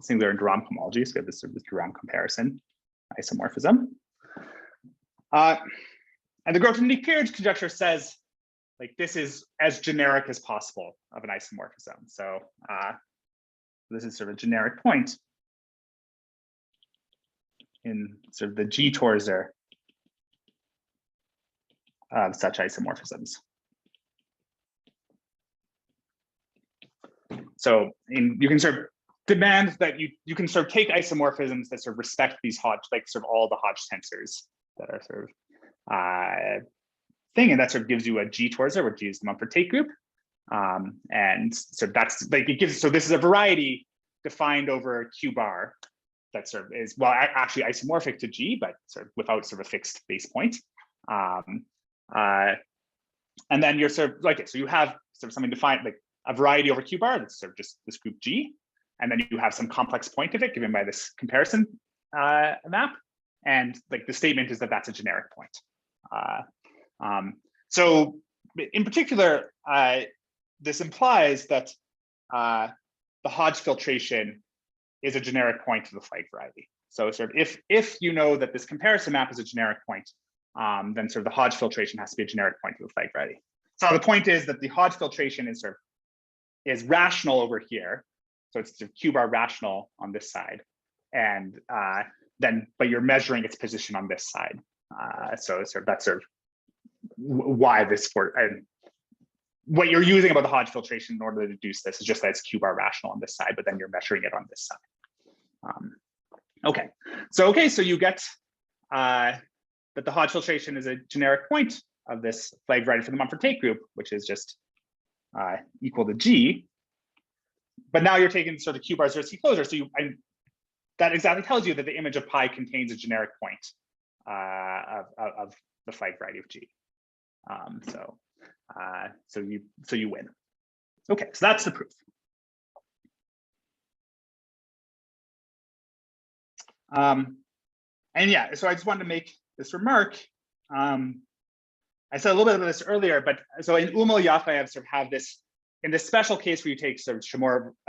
singular and de Rham homology. So we have this sort of de Rham comparison isomorphism. And the Grothendieck period conjecture says, like this is as generic as possible of an isomorphism. So this is sort of a generic point in sort of the G Torsor of such isomorphisms. So you can sort of demand that you can sort of take isomorphisms that sort of respect these Hodge, like sort of all the Hodge tensors that are sort of thing, and that sort of gives you a G Torsor, which is the Mumford Tate group. And so that's like it gives, so this is a variety defined over Q bar that sort of is, well, actually isomorphic to G, but sort of without sort of a fixed base point. And then you're sort of like, so you have sort of something defined, like a variety over Q bar, that's sort of just this group G. And then you have some complex point of it given by this comparison map. And like the statement is that that's a generic point. So in particular, this implies that the Hodge filtration is a generic point to the flag variety. So sort of if you know that this comparison map is a generic point, then sort of the Hodge filtration has to be a generic point to the flag variety. So the point is that the Hodge filtration is sort of is rational over here. So it's sort of Q bar rational on this side. And then, but you're measuring its position on this side. So sort of that's sort of why this and what you're using about the Hodge filtration in order to deduce this is just that it's Q bar rational on this side, but then you're measuring it on this side. Okay, so you get that the Hodge filtration is a generic point of this flag variety for the Mumford Tate group, which is just equal to G. But now you're taking sort of Q bar 0 C closure. So that exactly tells you that the image of pi contains a generic point of the flag variety of G. So you win. Okay, so that's the proof. And yeah, so I just wanted to make this remark. I said a little bit about this earlier, but so in Homology, sort of have this, in this special case where you take sort of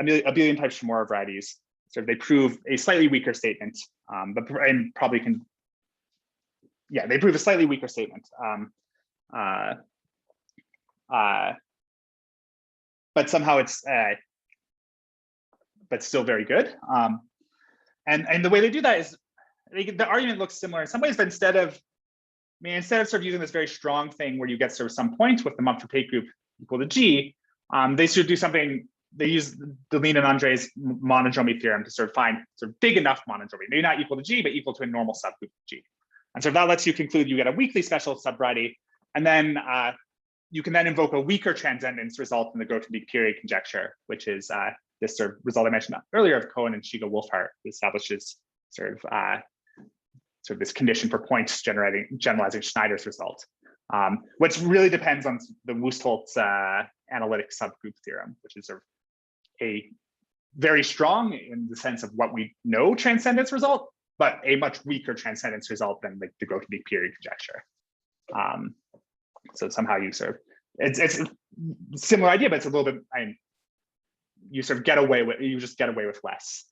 abelian type Chamorro varieties, sort of they prove a slightly weaker statement, and probably can, yeah, they prove a slightly weaker statement. But somehow it's, but still very good. And the way they do that is, the argument looks similar in some ways, but instead of sort of using this very strong thing where you get sort of some point with the Mumford Tate group equal to G, they sort of do something, they use the Lean and Andre's monodromy theorem to sort of find sort of big enough monodromy, maybe not equal to G, but equal to a normal subgroup of G. And so that lets you conclude you get a weakly special subvariety, and then you can then invoke a weaker transcendence result in the Grothendieck period conjecture, which is this sort of result I mentioned earlier of Cohen and Shiga-Wolfhart, who establishes sort of this condition for points generalizing Schneider's result, which really depends on the Wustholz analytic subgroup theorem, which is sort of a very strong in the sense of what we know transcendence result, but a much weaker transcendence result than like the Grothendieck period conjecture. So somehow you sort of, it's a similar idea, but it's a little bit, you sort of just get away with less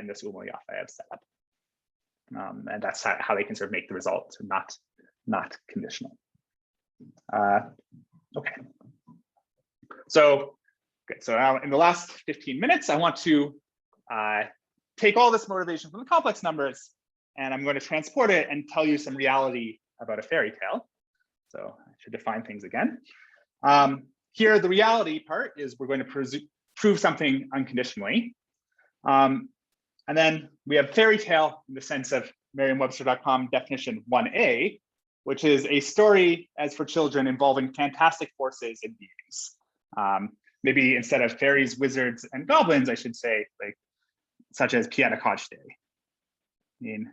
in this Homology setup. And that's how they can sort of make the results not conditional. Okay. So now in the last 15 minutes, I want to take all this motivation from the complex numbers, and I'm going to transport it and tell you some reality about a fairy tale. So I should define things again. Here, the reality part is we're going to prove something unconditionally. And then we have fairy tale in the sense of Merriam-Webster.com definition 1A, which is a story as for children involving fantastic forces and beings. Maybe instead of fairies, wizards, and goblins, I should say, like such as Piatic Hodge theory. I mean,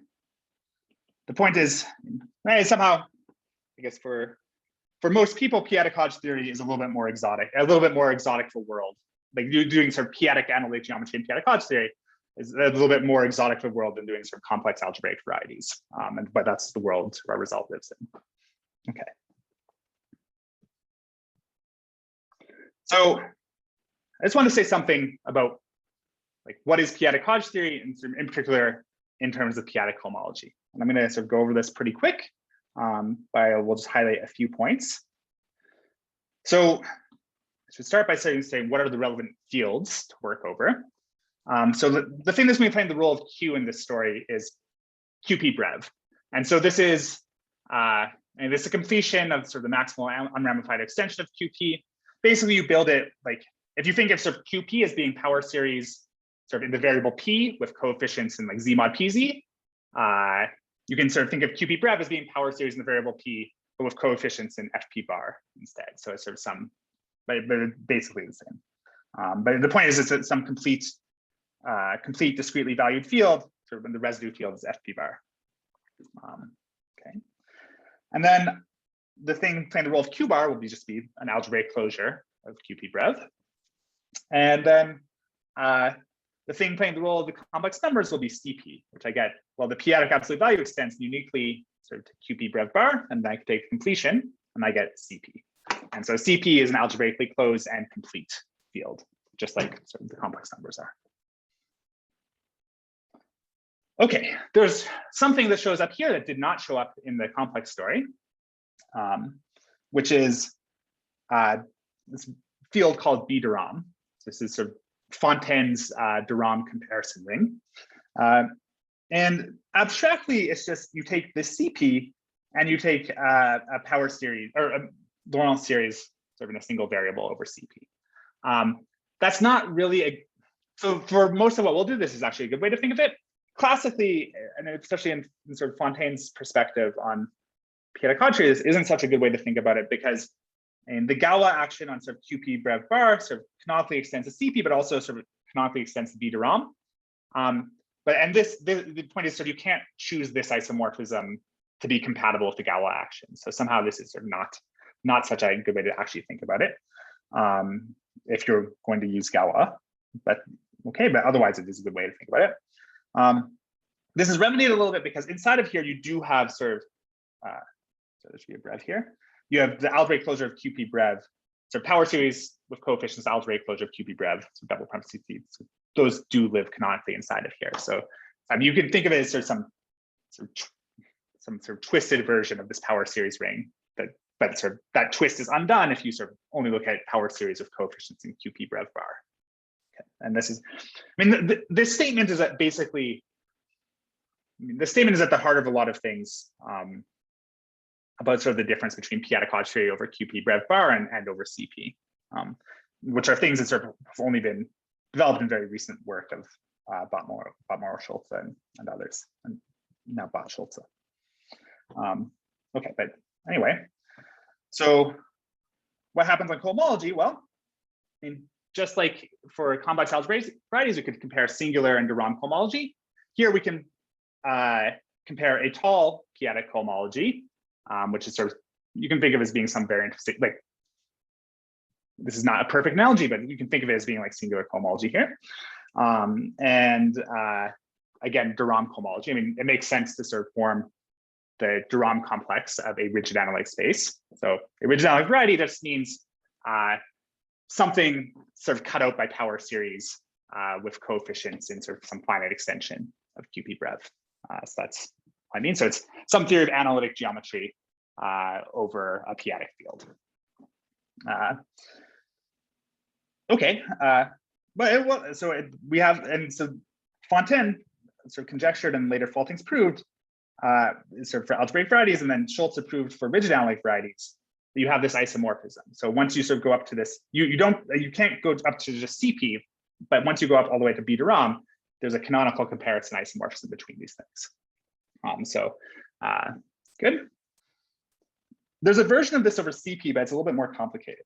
the point is, somehow, I guess for most people, Piatic Hodge theory is a little bit more exotic for world. Like doing sort of Piatic analytic geometry and Piatic Hodge theory is a little bit more exotic for the world than doing sort of complex algebraic varieties. But that's the world our result lives in. Okay. So I just want to say something about like what is Piatic Hodge theory, and in particular in terms of Piatic homology. And I'm going to sort of go over this pretty quick, but we'll just highlight a few points. So I should start by saying what are the relevant fields to work over. So the thing that's going to be playing the role of Q in this story is QP-brev. And so this is a completion of sort of the maximal unramified extension of QP. Basically, you build it like, if you think of sort of QP as being power series sort of in the variable P with coefficients in like Z mod PZ, you can sort of think of QP-brev as being power series in the variable P, but with coefficients in FP bar instead. So it's sort of some, but basically the same. But the point is it's some complete discretely valued field, sort of when the residue field is FP bar. Okay. And then the thing playing the role of Q bar will just be an algebraic closure of QP-brev. And then the thing playing the role of the complex numbers will be CP, which I get, well, the p-adic absolute value extends uniquely sort of to QP-brev bar, and then I can take completion, and I get CP. And so CP is an algebraically closed and complete field, just like sort of the complex numbers are. Okay, there's something that shows up here that did not show up in the complex story, which is this field called B de Rham. This is sort of Fontaine's de Rham comparison ring. And abstractly, it's just you take this CP and you take a power series or a Laurent series sort of in a single variable over CP. That's not really so for most of what we'll do, this is actually a good way to think of it. Classically, and especially in sort of Fontaine's perspective on p-adic Hodge series, isn't such a good way to think about it because the Galois action on sort of QP-brev bar sort of canonically extends to CP, but also sort of canonically extends to B de Rham. The point is sort of you can't choose this isomorphism to be compatible with the Galois action. So somehow this is sort of not such a good way to actually think about it if you're going to use Galois. But okay, but otherwise it is a good way to think about it. This is remedied a little bit because inside of here you do have sort of so there should be a brev here. You have the algebraic closure of QP-brev, so power series with coefficients, algebraic closure of QP-brev, so double parentheses. So those do live canonically inside of here. So you can think of it as sort of some sort of twisted version of this power series ring. But sort of that twist is undone if you sort of only look at power series with coefficients in QP-brev bar. Okay. And this is, I mean, this statement is that basically, the statement is at the heart of a lot of things. About sort of the difference between p-adic Hodge theory over QP-brev bar and over CP, which are things that sort of have only been developed in very recent work of Bott-Morrow, Schulze, and others, and now Bott-Schulze. Okay, but anyway, so what happens on homology? Well, I mean, just like for complex algebraic varieties, we could compare singular and de Rham homology. Here we can compare a tall p-adic homology, which is sort of, you can think of as being some variant of, like, this is not a perfect analogy, but you can think of it as being like singular homology here. Again, de Rham homology. I mean, it makes sense to sort of form the de Rham complex of a rigid analytic space. So a rigid analytic variety just means something sort of cut out by power series with coefficients in sort of some finite extension of QP-brev. So that's what I mean. So it's some theory of analytic geometry over a p-adic field. Okay, we have, and so Fontaine sort of conjectured and later Faltings proved sort of for algebraic varieties, and then Schulze proved for rigid analytic varieties that you have this isomorphism. So once you sort of go up to this, you can't go up to just CP, but once you go up all the way to B de Rham, there's a canonical comparison isomorphism between these things. Good. There's a version of this over CP, but it's a little bit more complicated.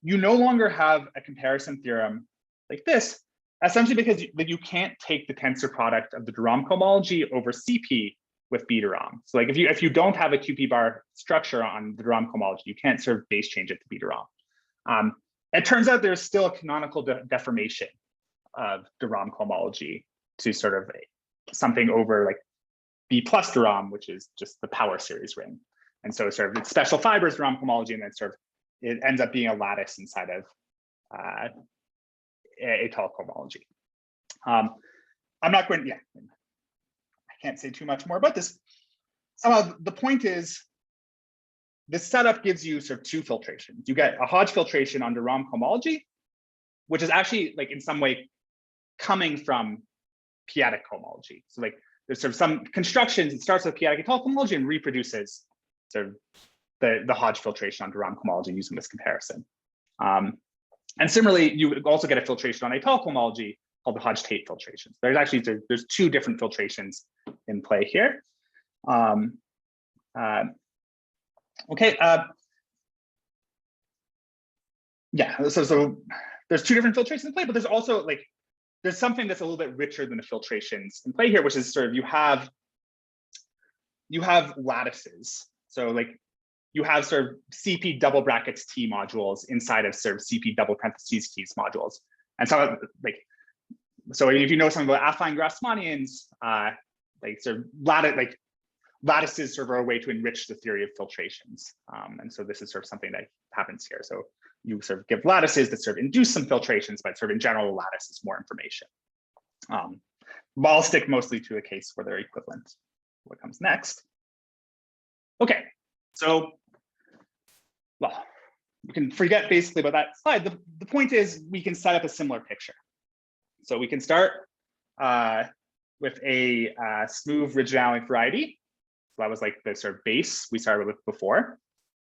You no longer have a comparison theorem like this, essentially because you can't take the tensor product of the de Rham homology over CP with B de Rham. So like if you don't have a QP bar structure on the de Rham homology, you can't sort of base change it to B de Rham. It turns out there's still a canonical deformation of de Rham homology to sort of something over like B plus de Rham, which is just the power series ring. And so sort of it's special fibers de Rham homology, and then sort of it ends up being a lattice inside of a tall homology. I'm not going, I can't say too much more about this. Somehow the point is, this setup gives you sort of two filtrations. You get a Hodge filtration under Riemann homology, which is actually like in some way coming from p-adic homology. So like there's sort of some constructions, it starts with p-adic homology and reproduces sort of the Hodge filtration under Riemann homology using this comparison. And similarly, you also get a filtration on Untitled homology called the Hodge-Tate filtration. There's actually, there's two different filtrations in play here. Yeah, so there's two different filtrations in play, but there's also like, there's something that's a little bit richer than the filtrations in play here, which is sort of you have lattices. So like you have sort of CP double brackets T modules inside of sort of CP double parentheses T's modules. And so like, so if you know something about affine Grassmannians, like sort of lattices sort of are a way to enrich the theory of filtrations. And so this is sort of something that happens here. So you sort of give lattices that sort of induce some filtrations, but sort of in general, a lattice is more information. But I'll stick mostly to a case where they're equivalent. What comes next? Okay, so, well, you can forget basically about that slide. The point is we can set up a similar picture. So we can start with a smooth rigid variety. So that was like the sort of base we started with before.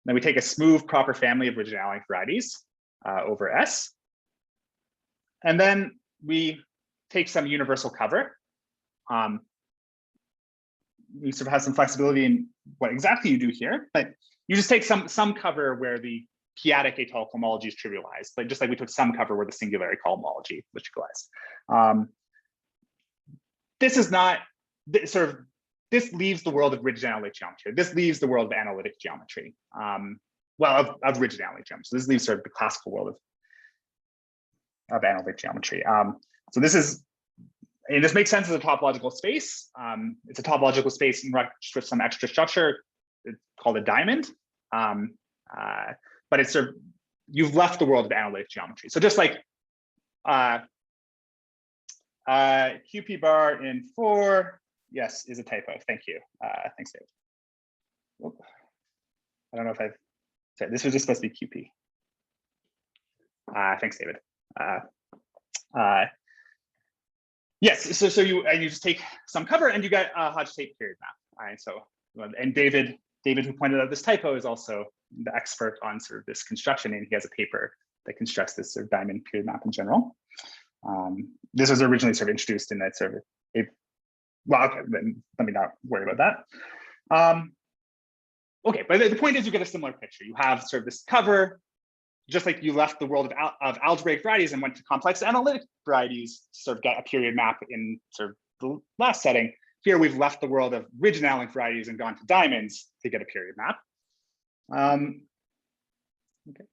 Then we take a smooth proper family of rigid varieties over S. And then we take some universal cover. You sort of have some flexibility in what exactly you do here, but you just take some cover where the p-adic atal homology is trivialized, like just like we took some cover where the singularity homology was trivialized. This is not sort of, this leaves the world of rigid analytic geometry. This leaves the world of analytic geometry. Well, of rigid analytic geometry. So this leaves sort of the classical world of analytic geometry. So this is, and this makes sense as a topological space. It's a topological space with some extra structure. It's called a diamond. But it's sort of, you've left the world of analytic geometry. So just like QP bar in 4, yes, is a typo. Thank you. Thanks, David. Oop. I don't know if I've said this was just supposed to be QP. Thanks, David. Yes, so you just take some cover and you get a Hodge-Tate period map. All right, so and David who pointed out this typo is also the expert on sort of this construction, and he has a paper that constructs this sort of diamond period map in general. This was originally sort of introduced in that sort of well, okay, then let me not worry about that. Okay, but the point is you get a similar picture. You have sort of this cover, just like you left the world of algebraic varieties and went to complex analytic varieties to sort of get a period map in sort of the last setting. Here we've left the world of rigid analytic varieties and gone to diamonds to get a period map. Okay.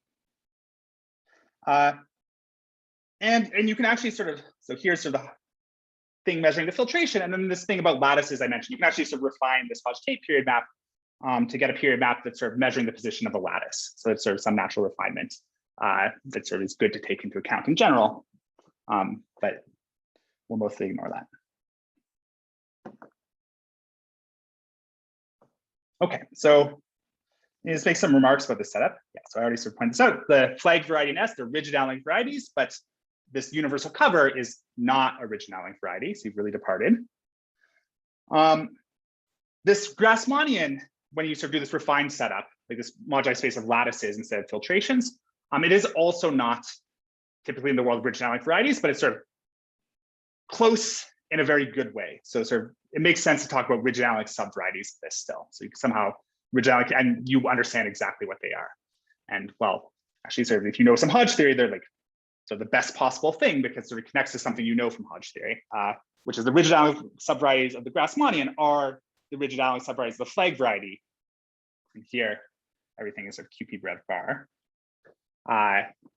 And you can actually sort of, so here's sort of the thing measuring the filtration, and then this thing about lattices I mentioned, you can actually sort of refine this Hodge-Tate period map to get a period map that's sort of measuring the position of a lattice. So it's sort of some natural refinement that sort of is good to take into account in general, but we'll mostly ignore that. Okay, so let's make some remarks about the setup. Yeah, so I already sort of pointed this out. The flag variety in S, they're rigid analytic varieties, but this universal cover is not a rigid analytic variety, so you've really departed. This Grassmannian, when you sort of do this refined setup, like this moduli space of lattices instead of filtrations, it is also not typically in the world of rigid analytic varieties, but it's sort of close in a very good way. So sort of, it makes sense to talk about rigid analytic subvarieties of this still. So you can somehow rigid analytic, and you understand exactly what they are. And well, actually sort of if you know some Hodge theory, they're like so the best possible thing because it sort of connects to something you know from Hodge theory, which is the rigid analytic subvarieties of the Grassmannian are the rigid analytic subvarieties of the flag variety. And here, everything is sort of QP breadth bar.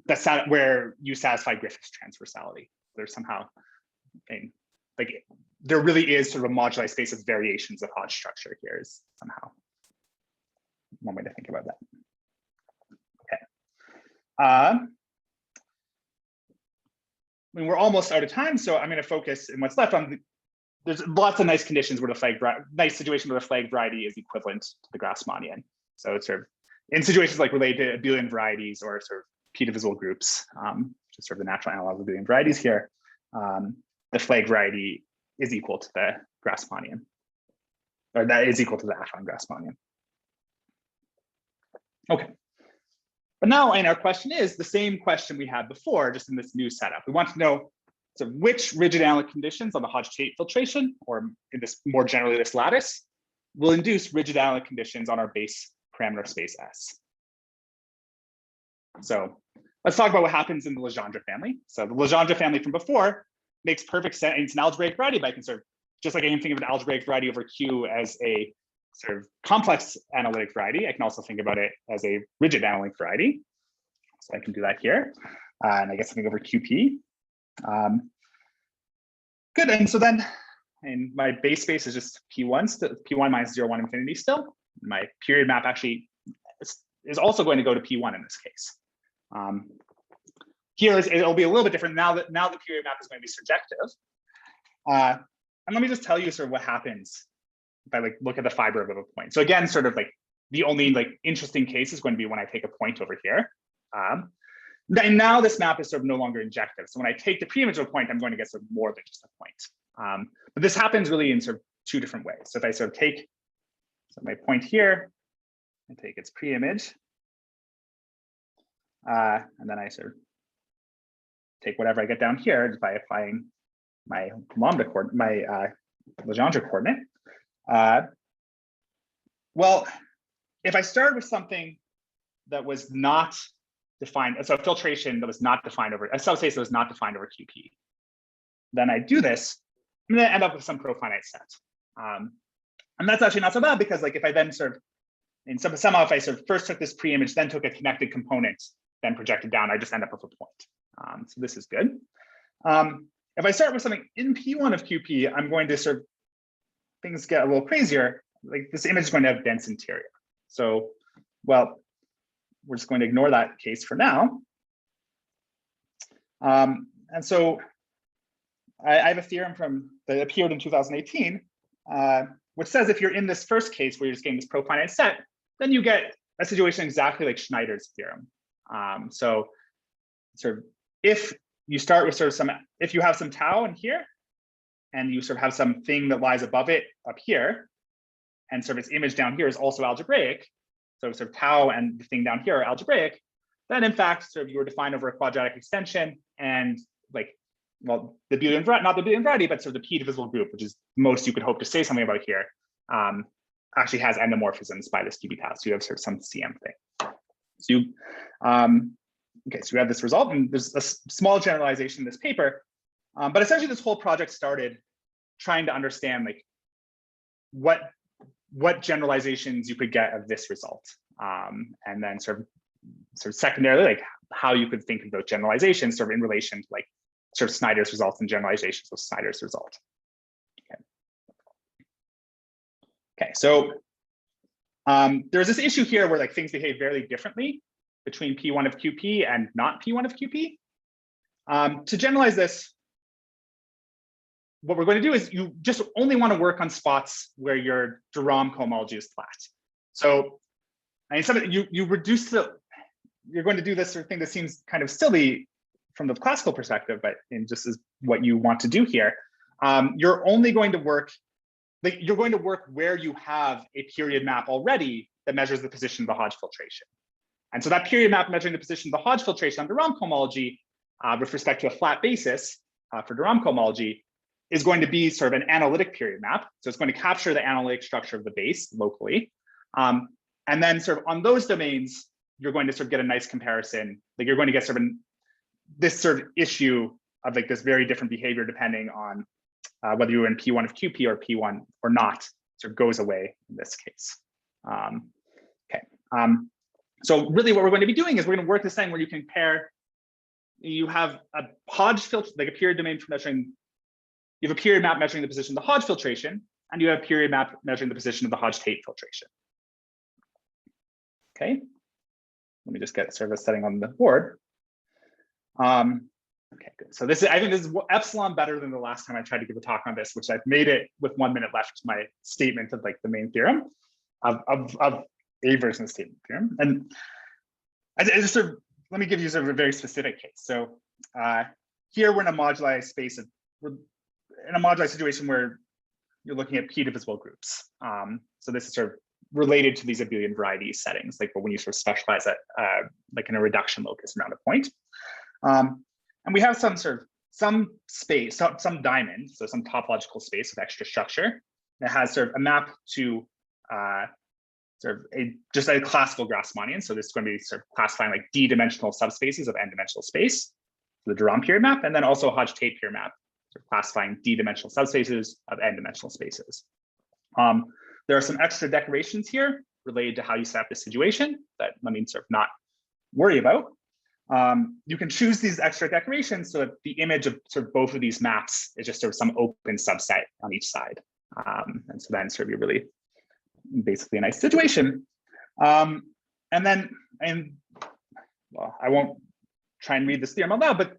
That's where you satisfy Griffith's transversality. There's somehow, like there really is sort of a moduli space of variations of Hodge structure here is somehow one way to think about that. Okay. I mean, we're almost out of time, so I'm going to focus in what's left on. There's lots of nice conditions where the flag, nice situation where the flag variety is equivalent to the Grassmannian. So it's sort of in situations like related to abelian varieties or sort of p-divisible groups, just sort of the natural analog of abelian varieties here, the flag variety is equal to the Grassmannian, or that is equal to the Aschron Grassmannian. Okay. But now, and our question is the same question we had before, just in this new setup. We want to know which rigid analytic conditions on the Hodge-Tate filtration, or in this more generally this lattice, will induce rigid analytic conditions on our base parameter space S. So let's talk about what happens in the Legendre family. So the Legendre family from before makes perfect sense. It's an algebraic variety, but I can sort of, just like I can think of an algebraic variety over Q as a sort of complex analytic variety, I can also think about it as a rigid analytic variety. So I can do that here. And I guess I think over QP. Good, and so then, and my base space is just P1, P1 minus 0, 1 infinity still. My period map actually is also going to go to P1 in this case. Here it'll be a little bit different now that the period map is going to be surjective. And let me just tell you sort of what happens if I like look at the fiber of a point. So again, sort of like the only like interesting case is going to be when I take a point over here. And now this map is sort of no longer injective. So when I take the preimage of a point, I'm going to get sort of more than just a point. But this happens really in sort of two different ways. So if I sort of take my point here, I take its preimage, and then I sort of take whatever I get down here just by applying my lambda coordinate, my Legendre coordinate. Well, if I start with something that was not defined, so a filtration that was not defined over, a subspace that was not defined over QP, then I do this, I'm going to end up with some profinite set. And that's actually not so bad, because like if I then sort of, and somehow if I sort of first took this preimage, then took a connected component, then projected down, I just end up with a point. So this is good. If I start with something in P1 of QP, I'm going to sort of, things get a little crazier. Like this image is going to have dense interior. So, well, we're just going to ignore that case for now. And so I have a theorem that appeared in 2018, which says if you're in this first case where you're just getting this profinite set, then you get a situation exactly like Schneider's theorem. So sort of if you start with sort of if you have some tau in here, and you sort of have something that lies above it up here, and sort of its image down here is also algebraic, so sort of tau and the thing down here are algebraic, then in fact, sort of you were defined over a quadratic extension, and like, well, the abelian variety, not the abelian variety, but sort of the p-divisible group, which is most you could hope to say something about here, actually has endomorphisms by this QP tau. So you have sort of some CM thing. So you, okay, so we have this result, and there's a small generalization in this paper, but essentially this whole project started trying to understand like what generalizations you could get of this result, and then sort of secondarily like how you could think of those generalizations sort of in relation to like sort of Snyder's results and generalizations of Snyder's result. Okay, so there's this issue here where like things behave very differently between P1 of QP and not P1 of QP. To generalize this, what we're going to do is you just only want to work on spots where your de Rham cohomology is flat. So I mean, you reduce you're going to do this sort of thing that seems kind of silly from the classical perspective, but in just as what you want to do here, you're only going to work, like you're going to work where you have a period map already that measures the position of the Hodge filtration. And so that period map measuring the position of the Hodge filtration on de Rham cohomology with respect to a flat basis for de Rham cohomology is going to be sort of an analytic period map. So it's going to capture the analytic structure of the base locally. And then sort of on those domains, you're going to sort of get a nice comparison. Like you're going to get sort of this sort of issue of like this very different behavior depending on whether you're in P1 of QP or P1 or not, sort of goes away in this case. Okay. So really what we're going to be doing is we're going to work this thing where you compare, you have a Hodge filter, like a period domain for measuring, you have a period map measuring the position of the Hodge filtration, and you have a period map measuring the position of the Hodge-Tate filtration. Okay, let me just get sort of a setting on the board. Okay, good. So this is, I think this is epsilon better than the last time I tried to give a talk on this, which I've made it with 1 minute left to my statement of like the main theorem of a version of the statement theorem. And I just sort of, let me give you sort of a very specific case. So here we're in a moduli space of, we're in a moduli situation where you're looking at p divisible groups. So this is sort of related to these abelian variety settings, like when you sort of specialize at like in a reduction locus around a point. And we have some space, some diamond, so some topological space with extra structure that has sort of a map to just a classical Grassmannian. So this is going to be sort of classifying like d-dimensional subspaces of n-dimensional space, the de Rham period map, and then also Hodge-Tate period map, sort of classifying d-dimensional subspaces of n-dimensional spaces. There are some extra decorations here related to how you set up this situation that let me sort of not worry about. You can choose these extra decorations so that the image of sort of both of these maps is just sort of some open subset on each side. And so then sort of you're really basically a nice situation. And well, I won't try and read this theorem out loud, but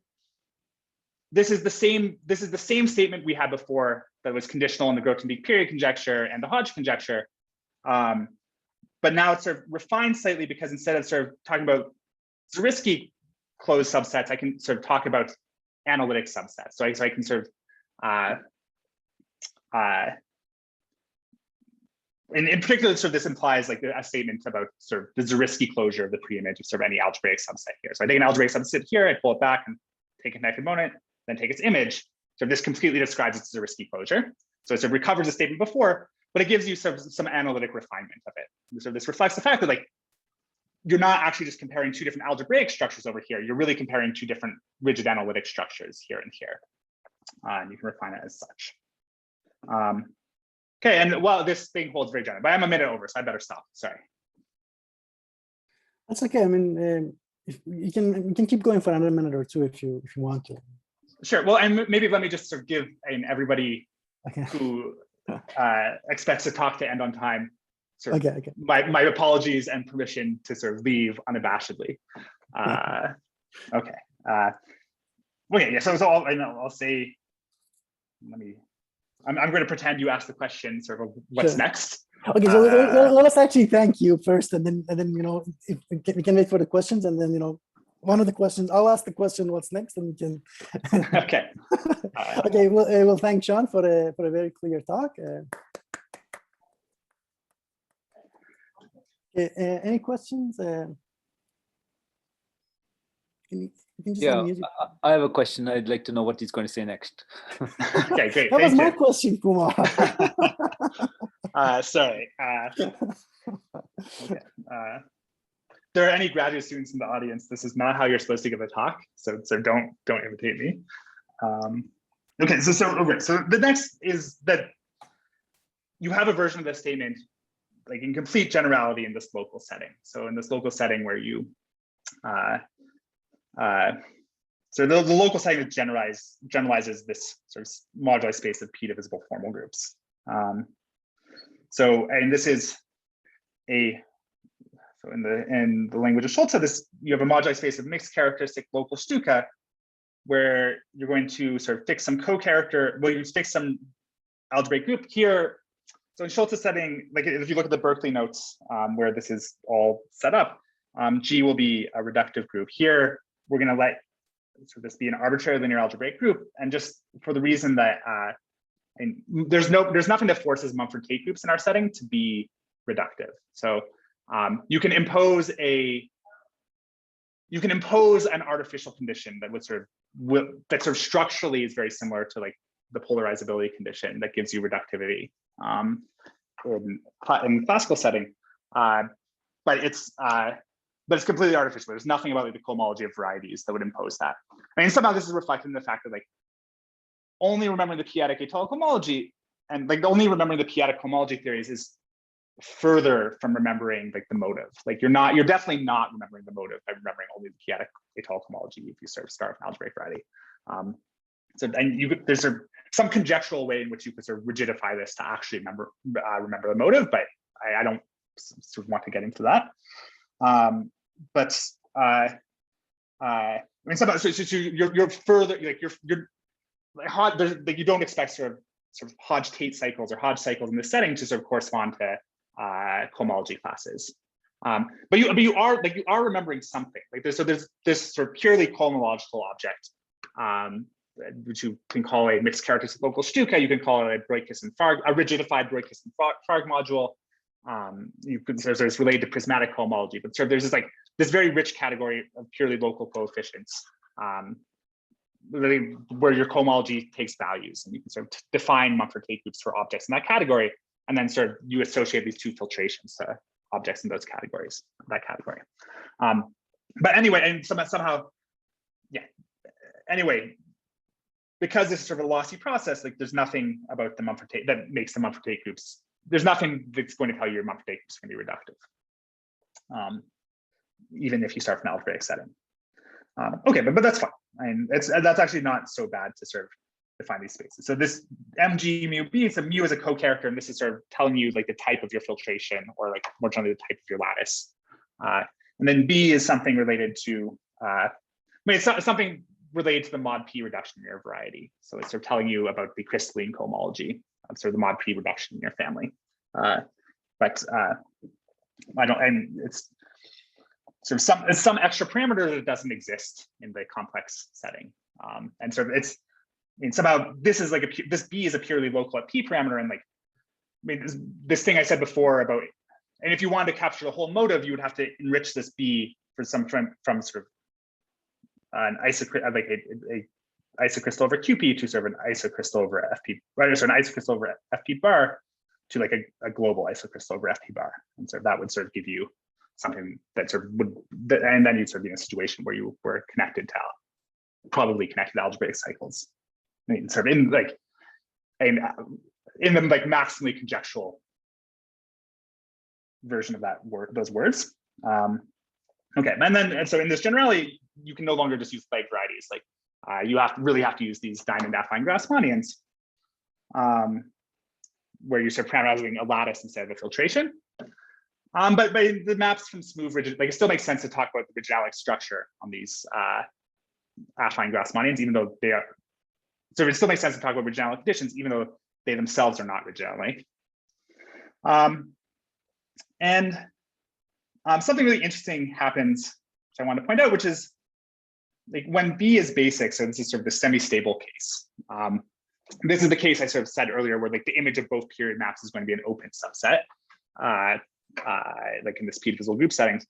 this is the same statement we had before that was conditional in the Grothendieck period conjecture and the Hodge conjecture. But now it's sort of refined slightly because instead of sort of talking about Zariski closed subsets, I can sort of talk about analytic subsets. So I can sort of in particular, sort of this implies like a statement about sort of the Zariski closure of the preimage of sort of any algebraic subset here. So I take an algebraic subset here, I pull it back and take a connected moment, then take its image. So this completely describes its Zariski closure. So it sort of recovers the statement before, but it gives you sort of some analytic refinement of it. So this reflects the fact that like you're not actually just comparing two different algebraic structures over here. You're really comparing two different rigid analytic structures here and here. And you can refine it as such. Okay, and well, this thing holds very generally, but I'm a minute over, so I better stop. Sorry. That's okay. I mean, if you can keep going for another minute or two if you want to. Sure. Well, and maybe let me just sort of give everybody Okay. who expects to talk to end on time. Sort of Okay. My apologies and permission to sort of leave unabashedly. Okay. Okay. Yeah. So I'll say. I'm going to pretend you asked the question. Sort of what's next. Okay. So let us actually thank you first, and then if we can wait for the questions, and then one of the questions I'll ask the question what's next, and we can. Okay. Okay. We'll thank Sean for a very clear talk. Okay, any questions? You can just unmute. I have a question. I'd like to know what he's going to say next. Okay, great. That was my question, Kumar. Sorry. Okay. If there are any graduate students in the audience, this is not how you're supposed to give a talk, so don't imitate me. Okay, so the next is that you have a version of this statement like in complete generality in this local setting. So in this local setting where you so the local setting generalizes this sort of moduli space of p divisible formal groups. And this is so in the language of Schulze, you have a moduli space of mixed characteristic local Stuka, where you're going to sort of fix some co-character, well, you fix some algebraic group here. So in Schulze setting, like if you look at the Berkeley notes where this is all set up, G will be a reductive group. Here, we're going to let this be an arbitrary linear algebraic group, and just for the reason that there's nothing that forces Mumford-Tate groups in our setting to be reductive. So you can impose an artificial condition that would sort of structurally is very similar to like the polarizability condition that gives you reductivity in classical setting, but it's completely artificial. There's nothing about like the cohomology of varieties that would impose that. I mean, somehow this is reflected in the fact that like only remembering the p-adic atal cohomology and like only remembering the p-adic cohomology theories is further from remembering like the motive. Like you're definitely not remembering the motive by remembering only the p-adic atal cohomology if you sort of start with algebraic variety. So and there's some conjectural way in which you could sort of rigidify this to actually remember the motive, but I don't sort of want to get into that. I mean, somehow so you're further like you're like you don't expect sort of Hodge-Tate cycles or Hodge cycles in this setting to sort of correspond to cohomology classes. But you are remembering something. Like there's this sort of purely cohomological object, which you can call a mixed characteristic local Stuka. You can call it a Broikis and Farg, a rigidified Broikis and Farg module. You could there's related to prismatic homology, but sort of there's this very rich category of purely local coefficients, really where your cohomology takes values, and you can sort of define Mumford-Tate groups for objects in that category, and then sort of you associate these two filtrations to objects in those categories, that category. But anyway, and somehow, yeah. Anyway, because this is sort of a lossy process, like there's nothing about the Mumford-Tate that makes the Mumford-Tate groups. There's nothing that's going to tell you your Mumford-Tate groups are going to be reductive, even if you start from an algebraic setting. Okay, but that's fine. I mean, that's actually not so bad to sort of define these spaces. So this mg mu b, so mu is a co-character, and this is sort of telling you like the type of your filtration, or like more generally the type of your lattice. And then b is something related to, I mean, it's something related to the mod p reduction in your variety. So it's sort of telling you about the crystalline cohomology of sort of the mod p reduction in your family. But I don't, and it's sort of some extra parameter that doesn't exist in the complex setting. And sort of it's, I mean, somehow this is like this b is a purely local at p parameter, and like, I mean, this thing I said before about, and if you wanted to capture the whole motive, you would have to enrich this b for some from sort of an isocrystal, like a isocrystal over QP to sort of an isocrystal over FP, right? So an isocrystal over FP bar to like a global isocrystal over FP bar, and so that would sort of give you something that sort of would, and then you'd sort of be in a situation where you were connected to, probably connected to algebraic cycles. I mean, sort of in like, in the like maximally conjectural version of that word, those words. Okay, and so in this generality, you can no longer just use Leg varieties. Like you really have to use these diamond affine Grassmannians, where you're sort of parameterizing a lattice instead of a filtration. But the maps from smooth rigid, like it still makes sense to talk about the rigidalic structure on these affine Grassmannians, even though they are. So it still makes sense to talk about rigidalic conditions, even though they themselves are not rigidalic. And something really interesting happens, which I want to point out, which is like when B is basic. So this is sort of the semi-stable case. This is the case I sort of said earlier, where like the image of both period maps is going to be an open subset, like in this p-divisible group settings.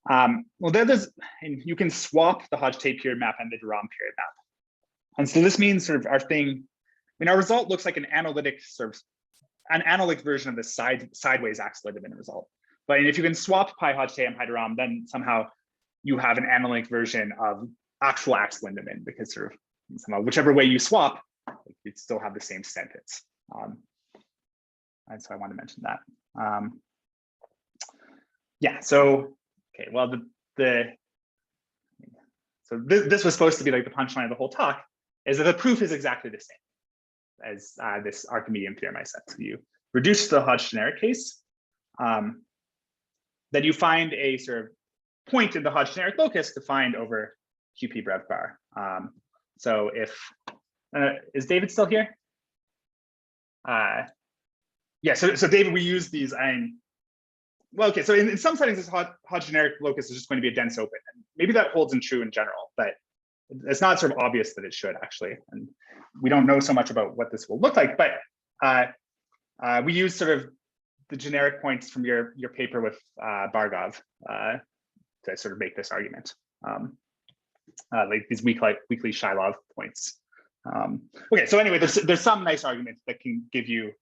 Well, and you can swap the Hodge-Tate period map and the de Rham period map. And so this means sort of our thing, I mean, our result looks like an analytic version of the sideways axle Lindemann result. But if you can swap pi Hodge-Tate and pi de Rham, then somehow you have an analytic version of actual axle Lindemann, because sort of somehow whichever way you swap, you'd still have the same sentence. And so I want to mention that. Yeah, so, okay, well, so this was supposed to be like the punchline of the whole talk, is that the proof is exactly the same as this Archimedean theorem I said. So you reduce the Hodge generic case, then you find a sort of point in the Hodge generic locus defined over QP brev bar. So if, is David still here? Yeah, so David, we use these, well, okay, so in some settings, this Hodge generic locus is just going to be a dense open. And maybe that holds true in general, but it's not sort of obvious that it should actually. And we don't know so much about what this will look like, but we use sort of the generic points from your paper with Bargov to sort of make this argument, like these weekly Shilov points. Okay, so anyway, there's some nice arguments that can give you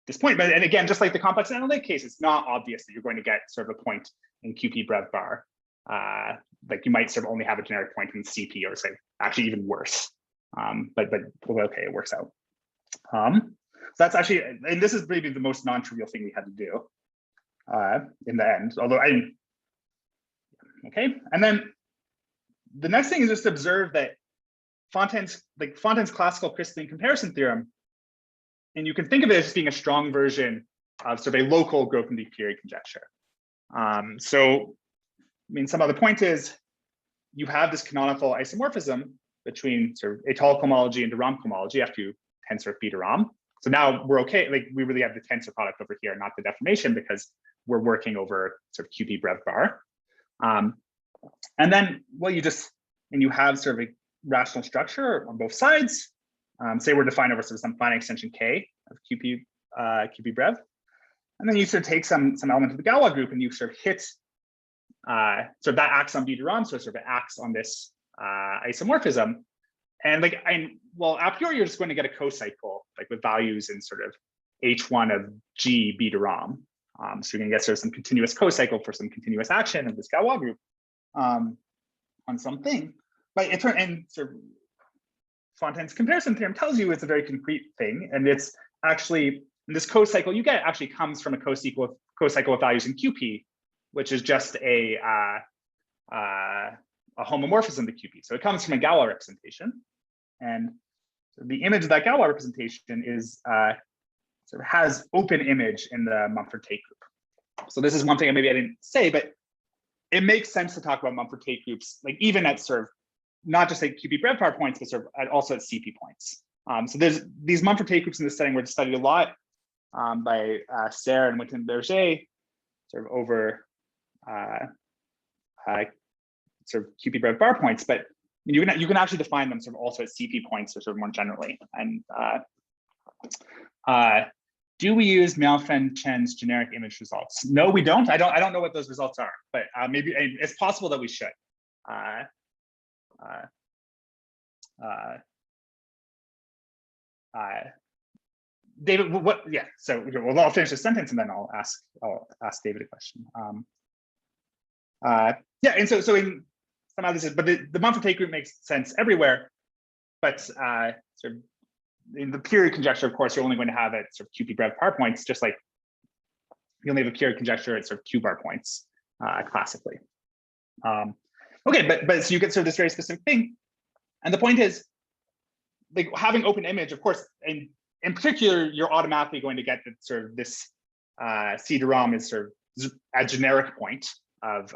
this point, and again, just like the complex analytic case, it's not obvious that you're going to get sort of a point in QP brev bar. Like you might sort of only have a generic point in CP, or say actually even worse. But okay, it works out. So that's actually, and this is maybe the most non-trivial thing we had to do in the end. Although okay, and then the next thing is just to observe that Fontaine's classical crystalline comparison theorem, and you can think of it as being a strong version of sort of a local Grothendieck period conjecture. So, I mean, some other point is you have this canonical isomorphism between sort of étale cohomology and de Rham cohomology after you tensor B de Rham. So now we're okay. Like we really have the tensor product over here, not the deformation, because we're working over sort of QP brev bar. And then, well, you have sort of a rational structure on both sides. Say we're defined over sort of some finite extension K of QP brev. And then you sort of take some element of the Galois group and you sort of hit sort of that acts on B de Rham, so sort of it acts on this isomorphism. And like, well, a priori, you're just going to get a cocycle, like with values in sort of H1 of G B de Rham. So you're going to get sort of some continuous cocycle for some continuous action of this Galois group on something. But it turns, and sort of Fontaine's comparison theorem tells you it's a very concrete thing, and it's actually this cocycle you get actually comes from a cocycle with values in QP, which is just a homomorphism to QP. So it comes from a Galois representation, and the image of that Galois representation is sort of has open image in the Mumford-Tate group. So this is one thing maybe I didn't say, but it makes sense to talk about Mumford-Tate groups, like even at sort of not just at QP brev bar points, but sort of also at CP points. So there's these Mumford-Tate groups in this setting were studied a lot by Serre and Witten-Berger, sort of over sort of QP brev bar points, but you can actually define them sort of also at CP points or sort of more generally. And do we use Malfin-Chen's generic image results? No, we don't. I don't know what those results are, but maybe it's possible that we should. David, what? Yeah. So I'll finish the sentence and then I'll ask David a question. Yeah, and so in somehow this is, but the Mumford-Tate group makes sense everywhere, but sort of in the period conjecture, of course, you're only going to have at sort of QP brev bar points, just like you only have a period conjecture at sort of Q bar points classically. Okay, but so you get sort of this very specific thing, and the point is, like having open image, of course, and in particular, you're automatically going to get that sort of this C de Rham is sort of a generic point of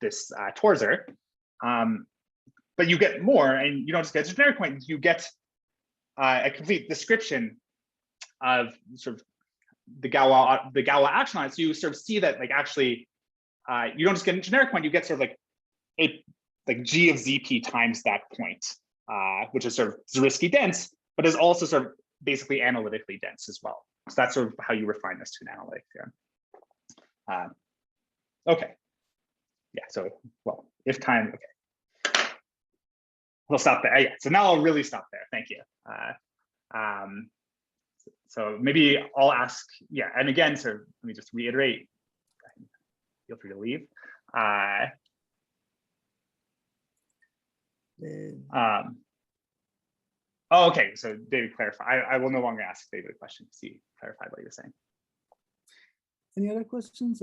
this torsor, but you get more, and you don't just get a generic point, you get a complete description of sort of the Galois action on it. So you sort of see that like actually you don't just get a generic point, you get sort of like G of ZP times that point, which is sort of Zariski dense, but is also sort of basically analytically dense as well. So that's sort of how you refine this to an analytic theorem. Okay. Yeah, so, well, if time, okay. We'll stop there. Yeah, so now I'll really stop there. Thank you. So maybe I'll ask, yeah, and again, so let me just reiterate, feel free to leave. Oh, okay, so David, clarify. I will no longer ask David a question to see clarified what you're saying. Any other questions?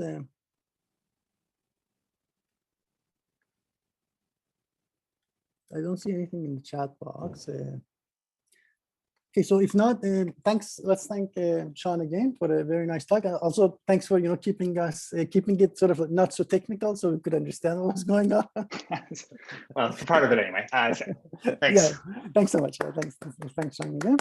I don't see anything in the chat box. Okay, so if not, thanks. Let's thank Sean again for a very nice talk. Also, thanks for keeping it sort of not so technical, so we could understand what was going on. Well, part of it anyway. Thanks. Yeah, thanks so much. Thanks, Sean again.